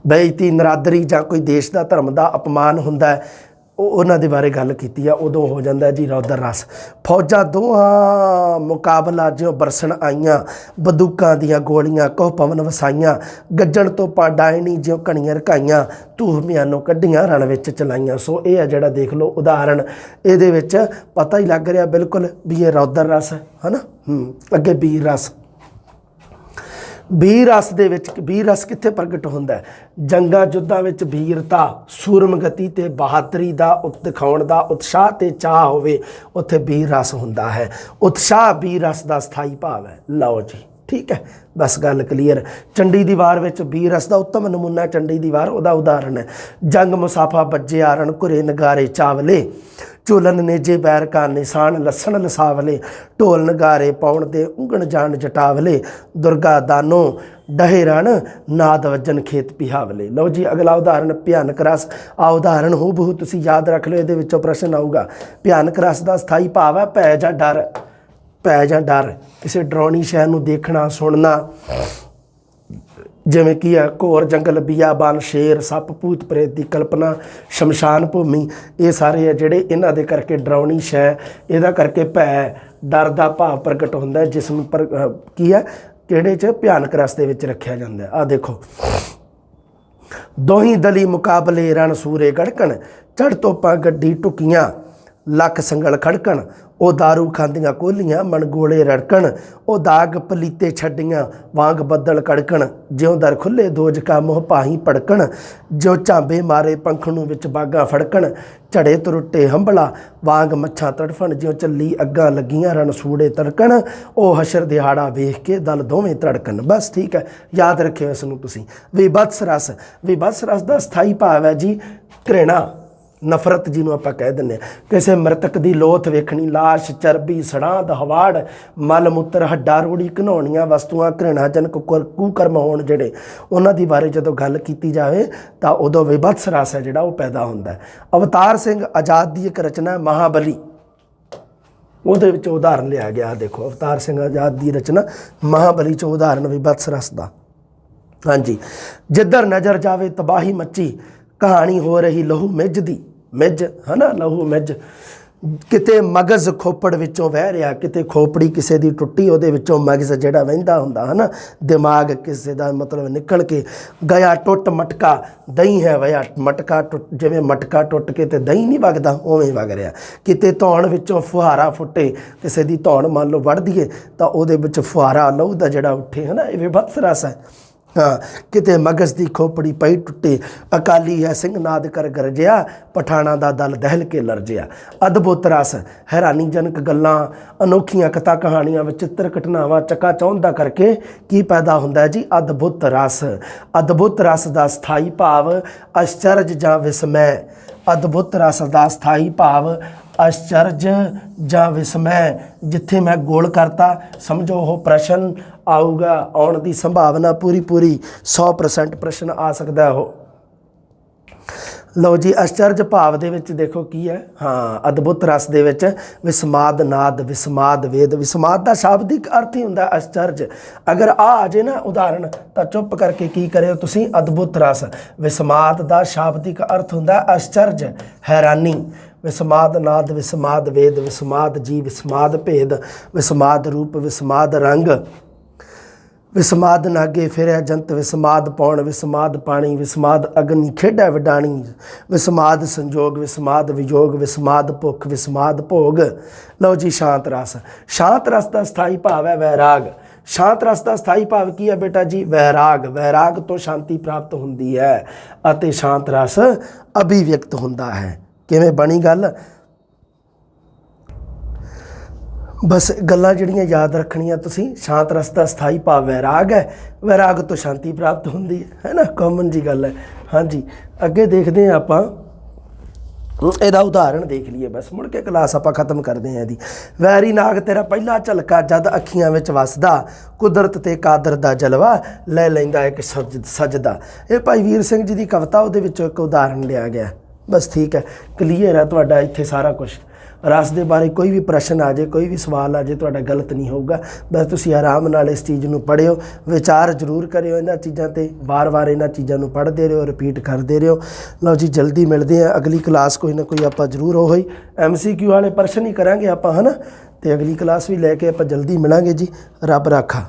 ਬੇਇੱਜ਼ਤੀ, ਨਰਾਦਰੀ ਜਾਂ ਕੋਈ ਦੇਸ਼ ਦਾ ਧਰਮ ਦਾ ਅਪਮਾਨ ਹੁੰਦਾ ਹੈ, ਉਹਨਾਂ ਦੇ ਬਾਰੇ ਗੱਲ ਕੀਤੀ ਆ, ਉਦੋਂ ਹੋ ਜਾਂਦਾ ਜੀ ਰੌਦਰ ਰਸ। ਫੌਜਾਂ ਦੋਹਾਂ ਮੁਕਾਬਲਾ ਜਿਉਂ ਬਰਸਣ ਆਈਆਂ, ਬੰਦੂਕਾਂ ਦੀਆਂ ਗੋਲੀਆਂ ਕਹੋ ਪਵਨ ਵਸਾਈਆਂ, ਗੱਜਣ ਤੋਂ ਪਾਡਾਇਣੀ ਜਿਉਂ ਕਣੀਆਂ ਰਕਾਈਆਂ, ਧੂਹ ਮਿਆਨੋਂ ਕੱਢੀਆਂ ਰਣ ਵਿੱਚ ਚਲਾਈਆਂ। ਸੋ ਇਹ ਆ ਜਿਹੜਾ ਦੇਖ ਲਓ ਉਦਾਹਰਣ, ਇਹਦੇ ਵਿੱਚ ਪਤਾ ਹੀ ਲੱਗ ਰਿਹਾ ਬਿਲਕੁਲ ਵੀ ਇਹ ਰੌਦਰ ਰਸ ਹੈ ਨਾ। ਅੱਗੇ ਵੀਰ ਰਸ। ਵੀਰ ਰਸ ਦੇ ਵਿੱਚ ਵੀਰ ਰਸ ਕਿੱਥੇ ਪ੍ਰਗਟ ਹੁੰਦਾ ਹੈ? ਜੰਗਾਂ ਯੁੱਧਾਂ ਵਿੱਚ ਵੀਰਤਾ, ਸੂਰਮਗਤੀ ਤੇ ਬਹਾਦਰੀ ਦਾ ਦਿਖਾਉਣ ਦਾ ਉਤਸ਼ਾਹ ਤੇ ਚਾਹ ਹੋਵੇ, ਉੱਥੇ ਵੀਰ ਰਸ ਹੁੰਦਾ ਹੈ। ਉਤਸ਼ਾਹ ਵੀਰ ਰਸ ਦਾ ਸਥਾਈ ਭਾਵ ਹੈ। ਲਓ ਜੀ ਠੀਕ ਹੈ, ਬਸ ਗੱਲ ਕਲੀਅਰ। ਚੰਡੀ ਦੀ ਵਾਰ ਵਿੱਚ ਵੀਰ ਰਸ ਦਾ ਉੱਤਮ ਨਮੂਨਾ ਚੰਡੀ ਦੀ ਵਾਰ, ਉਹਦਾ ਉਦਾਹਰਣ ਹੈ। ਜੰਗ ਮੁਸਾਫਾ ਬੱਜੇ ਆਰਨ ਘੁਰੇ ਨਗਾਰੇ ਚਾਵਲੇ, ਝੋਲਨ ਨੇਜੇ ਬੈਰ ਕਾ ਨਿਸ਼ਾਨ ਲਸਣ ਲਸਾਵਲੇ, ਢੋਲ ਨਗਾਰੇ ਪਾਉਣ ਦੇ ਉਂਗਣ ਜਾਣ ਜਟਾਵਲੇ, ਦੁਰਗਾ ਦਾਨੋ ਡਹੇ ਰਣ ਨਾਦ ਵੱਜਨ ਖੇਤ ਪਿਹਾਵਲੇ। ਲਓ ਜੀ ਅਗਲਾ ਉਦਾਹਰਣ ਭਿਆਨਕ ਰਸ। ਆ ਉਦਾਹਰਣ ਹੂਬਹੂ ਤੁਸੀਂ ਯਾਦ ਰੱਖ ਲਿਓ, ਇਹਦੇ ਵਿੱਚੋਂ ਪ੍ਰਸ਼ਨ ਆਊਗਾ। ਭਿਆਨਕ ਰਸ ਦਾ ਸਥਾਈ ਭਾਵ ਹੈ ਭੈ ਜਾਂ ਡਰ। ਭੈ ਜਾਂ ਡਰ, ਕਿਸੇ ਡਰਾਉਣੀ ਸ਼ੈ ਨੂੰ ਦੇਖਣਾ ਸੁਣਨਾ, ਜਿਵੇਂ ਕੀ ਹੈ ਘੋਰ ਜੰਗਲ, ਬਿਆਬਾਨ, ਸ਼ੇਰ, ਸੱਪ, ਭੂਤ ਪ੍ਰੇਤ ਦੀ ਕਲਪਨਾ, ਸ਼ਮਸ਼ਾਨ ਭੂਮੀ, ਇਹ ਸਾਰੇ ਆ ਜਿਹੜੇ ਇਹਨਾਂ ਦੇ ਕਰਕੇ ਡਰਾਉਣੀ ਸ਼ੈ, ਇਹਦਾ ਕਰਕੇ ਭੈ ਡਰ ਦਾ ਭਾਵ ਪ੍ਰਗਟ ਹੁੰਦਾ ਜਿਸ ਨੂੰ ਕੀ ਹੈ ਕਿਹੜੇ 'ਚ ਭਿਆਨਕ ਰਸ ਦੇ ਵਿੱਚ ਰੱਖਿਆ ਜਾਂਦਾ। ਆ ਦੇਖੋ, ਦੋਹੀਂ ਦਲੀ ਮੁਕਾਬਲੇ ਰਣ ਸੂਰੇ ਗੜਕਣ, ਚੜ੍ਹ ਤੋਪਾਂ ਗੱਡੀ ਟੁਕੀਆਂ, ਲੱਖ ਸੰਗਲ ਖੜਕਣ, ਉਹ ਦਾਰੂ ਖਾਂਦੀਆਂ ਕੋਹਲੀਆਂ ਮਨ ਗੋਲੇ ਰੜਕਣ, ਉਹ ਦਾਗ ਪਲੀਤੇ ਛੱਡੀਆਂ ਵਾਂਗ ਬੱਦਲ ਕੜਕਣ, ਜਿਉਂ ਦਰ ਖੁੱਲੇ ਦੋਜਕਾ ਮੋਹ ਭਾਹੀਂ ਭੜਕਣ, ਜੋ ਝਾਂਬੇ ਮਾਰੇ ਪੰਖਣੂ ਵਿੱਚ ਬਾਗਾਂ ਫੜਕਣ, ਝੜੇ ਤੁਰੁੱਟੇ ਹੰਬਲਾ ਵਾਂਗ ਮੱਛਾਂ ਤੜਫਣ, ਜਿਉਂ ਚੱਲੀ ਅੱਗਾਂ ਲੱਗੀਆਂ ਰਣ ਸੂੜੇ ਤੜਕਣ, ਉਹ ਹਸ਼ਰ ਦਿਹਾੜਾ ਵੇਖ ਕੇ ਦਲ ਦੋਵੇਂ ਧੜਕਣ। ਬਸ ਠੀਕ ਹੈ, ਯਾਦ ਰੱਖਿਓ ਇਸ ਨੂੰ ਤੁਸੀਂ। ਵਿਭਤਸ ਰਸ। ਵਿਭਤਸ ਰਸ ਦਾ ਸਥਾਈ ਭਾਵ ਹੈ ਜੀ ਘ੍ਰਿਣਾ, ਨਫ਼ਰਤ ਜਿਹਨੂੰ ਆਪਾਂ ਕਹਿ ਦਿੰਦੇ ਹਾਂ। ਕਿਸੇ ਮ੍ਰਿਤਕ ਦੀ ਲੋਥ ਵੇਖਣੀ, ਲਾਸ਼, ਚਰਬੀ, ਸੜਾਂਦ, ਹਵਾੜ, ਮਲ ਮੂਤਰ, ਹੱਡਾ ਰੋੜੀ, ਘਿਨਾਉਣੀਆਂ ਵਸਤੂਆਂ, ਘ੍ਰਿਣਾਜਨਕ ਕੁਕਰਮ ਹੋਣ ਜਿਹੜੇ, ਉਹਨਾਂ ਦੀ ਬਾਰੇ ਜਦੋਂ ਗੱਲ ਕੀਤੀ ਜਾਵੇ ਤਾਂ ਉਦੋਂ ਵਿਭਤਸ ਰਸ ਹੈ ਜਿਹੜਾ ਉਹ ਪੈਦਾ ਹੁੰਦਾ ਹੈ। ਅਵਤਾਰ ਸਿੰਘ ਆਜ਼ਾਦ ਦੀ ਇੱਕ ਰਚਨਾ ਮਹਾਬਲੀ, ਉਹਦੇ ਵਿੱਚ ਉਦਾਹਰਨ ਲਿਆ ਗਿਆ। ਦੇਖੋ ਅਵਤਾਰ ਸਿੰਘ ਆਜ਼ਾਦ ਦੀ ਰਚਨਾ ਮਹਾਬਲੀ 'ਚ ਉਦਾਹਰਨ ਵਿਭਤਸ ਰਸ ਦਾ। ਹਾਂਜੀ, ਜਿੱਧਰ ਨਜ਼ਰ ਜਾਵੇ ਤਬਾਹੀ ਮੱਚੀ, ਕਹਾਣੀ ਹੋ ਰਹੀ ਲਹੂ ਮਿੱਝ ਦੀ। ਮਿੱਝ ਹੈ ਨਾ, ਲਹੂ ਮਿੱਝ। ਕਿਤੇ ਮਗਜ਼ ਖੋਪੜ ਵਿੱਚੋਂ ਵਹਿ ਰਿਹਾ, ਕਿਤੇ ਖੋਪੜੀ ਕਿਸੇ ਦੀ ਟੁੱਟੀ, ਉਹਦੇ ਵਿੱਚੋਂ ਮਗਜ਼ ਜਿਹੜਾ ਵਹਿੰਦਾ ਹੁੰਦਾ ਹੈ ਨਾ, ਦਿਮਾਗ ਕਿਸੇ ਦਾ ਮਤਲਬ ਨਿਕਲ ਕੇ ਗਿਆ। ਟੁੱਟ ਮਟਕਾ ਦਹੀਂ ਹੈ ਵਇਆ, ਮਟਕਾ ਟੁੱਟ, ਜਿਵੇਂ ਮਟਕਾ ਟੁੱਟ ਕੇ ਤੇ ਦਹੀਂ ਨਹੀਂ ਵਗਦਾ ਉਵੇਂ ਵਗ ਰਿਹਾ। ਕਿਤੇ ਧੌਣ ਵਿੱਚੋਂ ਫੁਹਾਰਾ ਫੁੱਟੇ, ਕਿਸੇ ਦੀ ਧੌਣ ਮੰਨ ਲਓ ਵੱਢ ਦਈਏ ਤਾਂ ਉਹਦੇ ਵਿੱਚ ਫੁਹਾਰਾ ਲਹੂ ਦਾ ਜਿਹੜਾ ਉੱਠੇ ਹੈ ਨਾ, ਇਹ ਵਿਭਤਸ ਰਸ ਹੈ। ਹਾਂ, ਕਿਤੇ ਮਗਜ਼ ਦੀ ਖੋਪੜੀ ਪਈ ਟੁੱਟੇ, ਅਕਾਲੀ ਹੈ ਸਿੰਘ ਨਾਦ ਕਰ ਗਰਜਿਆ, ਪਠਾਣਾ ਦਾ ਦਲ ਦਹਿਲ ਕੇ ਲਰਜਿਆ। ਅਦਭੁਤ ਰਸ। ਹੈਰਾਨੀਜਨਕ ਗੱਲਾਂ, ਅਨੋਖੀਆਂ ਕਥਾ ਕਹਾਣੀਆਂ, ਵਿਚਿੱਤਰ ਘਟਨਾਵਾਂ ਚੱਕਾ ਚੌਂਦਾ ਕਰਕੇ ਕੀ ਪੈਦਾ ਹੁੰਦਾ ਜੀ? ਅਦਭੁਤ ਰਸ। ਅਦਭੁਤ ਰਸ ਦਾ ਸਥਾਈ ਭਾਵ ਅਚਰਜ ਜਾਂ ਵਿਸਮੈ। ਅਦਭੁਤ ਰਸ ਦਾ ਸਥਾਈ ਭਾਵ ਅਚਰਜ ਜਾਂ ਵਿਸਮੈ। ਜਿੱਥੇ ਮੈਂ ਗੋਲ ਕਰਤਾ ਸਮਝੋ ਉਹ ਪ੍ਰਸ਼ਨ ਆਊਗਾ, ਆਉਣ ਦੀ ਸੰਭਾਵਨਾ ਪੂਰੀ 100% ਪ੍ਰਸ਼ਨ ਆ ਸਕਦਾ ਉਹ। ਲਓ ਜੀ, ਅਚਰਜ ਭਾਵ ਦੇ ਵਿੱਚ ਦੇਖੋ ਕੀ ਹੈ। ਹਾਂ, ਅਦਭੁਤ ਰਸ ਦੇ ਵਿੱਚ ਵਿਸਮਾਦ ਨਾਦ, ਵਿਸਮਾਦ ਵੇਦ। ਵਿਸਮਾਦ ਦਾ ਸ਼ਾਬਦਿਕ ਅਰਥ ਹੀ ਹੁੰਦਾ ਅਚਰਜ। ਅਗਰ ਆ ਜੇ ਨਾ ਉਦਾਹਰਣ ਤਾਂ ਚੁੱਪ ਕਰਕੇ ਕੀ ਕਰਿਓ ਤੁਸੀਂ? ਅਦਭੁਤ ਰਸ। ਵਿਸਮਾਦ ਦਾ ਸ਼ਾਬਦਿਕ ਅਰਥ ਹੁੰਦਾ ਅਚਰਜ, ਹੈਰਾਨੀ। ਵਿਸਮਾਦ ਨਾਦ, ਵਿਸਮਾਦ ਵੇਦ, ਵਿਸਮਾਦ ਜੀ, ਵਿਸਮਾਦ ਭੇਦ, ਵਿਸਮਾਦ ਰੂਪ, ਵਿਸਮਾਦ ਰੰਗ, ਵਿਸਮਾਦ ਨਾਗੇ ਫਿਰਿਆ ਜੰਤ, ਵਿਸਮਾਦ ਪੌਣ, ਵਿਸਮਾਦ ਪਾਣੀ, ਵਿਸਮਾਦ ਅਗਨੀ ਖੇਡਾ ਵਿਡਾਣੀ, ਵਿਸਮਾਦ ਸੰਜੋਗ, ਵਿਸਮਾਦ ਵਿਯੋਗ, ਵਿਸਮਾਦ ਭੁੱਖ, ਵਿਸਮਾਦ ਭੋਗ। ਲਓ ਜੀ, ਸ਼ਾਂਤ ਰਸ। ਸ਼ਾਂਤ ਰਸ ਦਾ ਸਥਾਈ ਭਾਵ ਹੈ ਵੈਰਾਗ। ਸ਼ਾਂਤ ਰਸ ਦਾ ਸਥਾਈ ਭਾਵ ਕੀ ਹੈ ਬੇਟਾ ਜੀ? ਵੈਰਾਗ। ਵੈਰਾਗ ਤੋਂ ਸ਼ਾਂਤੀ ਪ੍ਰਾਪਤ ਹੁੰਦੀ ਹੈ ਅਤੇ ਸ਼ਾਂਤ ਰਸ ਅਭਿਵਿਅਕਤ ਹੁੰਦਾ ਹੈ। ਕਿਵੇਂ ਬਣੀ ਗੱਲ? ਬਸ ਗੱਲਾਂ ਜਿਹੜੀਆਂ ਯਾਦ ਰੱਖਣੀਆਂ ਤੁਸੀਂ। ਸ਼ਾਂਤ ਰਸ ਦਾ ਸਥਾਈ ਭਾਵ ਵੈਰਾਗ ਹੈ, ਵੈਰਾਗ ਤੋਂ ਸ਼ਾਂਤੀ ਪ੍ਰਾਪਤ ਹੁੰਦੀ ਹੈ ਨਾ, ਕਾਮਨ ਜੀ ਗੱਲ ਹੈ। ਹਾਂਜੀ, ਅੱਗੇ ਦੇਖਦੇ ਹਾਂ ਆਪਾਂ, ਇਹਦਾ ਉਦਾਹਰਣ ਦੇਖ ਲਈਏ ਬਸ, ਮੁੜ ਕੇ ਕਲਾਸ ਆਪਾਂ ਖ਼ਤਮ ਕਰਦੇ ਹਾਂ ਇਹਦੀ। ਵੈਰੀ ਨਾਗ ਤੇਰਾ ਪਹਿਲਾ ਝਲਕਾ ਜਦ ਅੱਖੀਆਂ ਵਿੱਚ ਵਸਦਾ, ਕੁਦਰਤ ਤੇ ਕਾਦਰ ਦਾ ਜਲਵਾ ਲੈ ਲੈਂਦਾ ਇੱਕ ਸਜਦਾ। ਇਹ ਭਾਈ ਵੀਰ ਸਿੰਘ ਜੀ ਦੀ ਕਵਿਤਾ, ਉਹਦੇ ਵਿੱਚੋਂ ਇੱਕ ਉਦਾਹਰਣ ਲਿਆ ਗਿਆ। ਬਸ ਠੀਕ ਹੈ, ਕਲੀਅਰ ਹੈ ਤੁਹਾਡਾ ਇੱਥੇ ਸਾਰਾ ਕੁਛ। ਰਸ ਦੇ ਬਾਰੇ ਕੋਈ ਵੀ ਪ੍ਰਸ਼ਨ ਆ ਜਾਏ, ਕੋਈ ਵੀ ਸਵਾਲ ਆ ਜਾਏ, ਤੁਹਾਡਾ ਗਲਤ ਨਹੀਂ ਹੋਊਗਾ। ਬਸ ਤੁਸੀਂ ਆਰਾਮ ਨਾਲ ਇਸ ਚੀਜ਼ ਨੂੰ ਪੜ੍ਹਿਓ, ਵਿਚਾਰ ਜ਼ਰੂਰ ਕਰਿਓ ਇਹਨਾਂ ਚੀਜ਼ਾਂ ਤੇ, ਵਾਰ-ਵਾਰ ਇਹਨਾਂ ਚੀਜ਼ਾਂ ਨੂੰ ਪੜ੍ਹਦੇ ਰਹੋ, ਰਿਪੀਟ ਕਰਦੇ ਰਹੋ। ਲਓ ਜੀ, ਜਲਦੀ ਮਿਲਦੇ ਆ ਅਗਲੀ ਕਲਾਸ, ਕੋਈ ਨਾ ਕੋਈ ਆਪਾਂ ਜ਼ਰੂਰ ਉਹ ਹੀ MCQ ਵਾਲੇ ਪ੍ਰਸ਼ਨ ਹੀ ਕਰਾਂਗੇ ਆਪਾਂ, ਹੈ ਨਾ। ਤੇ ਅਗਲੀ ਕਲਾਸ ਵੀ ਲੈ ਕੇ ਆਪਾਂ ਜਲਦੀ ਮਿਲਾਂਗੇ ਜੀ। ਰੱਬ ਰਾਖਾ।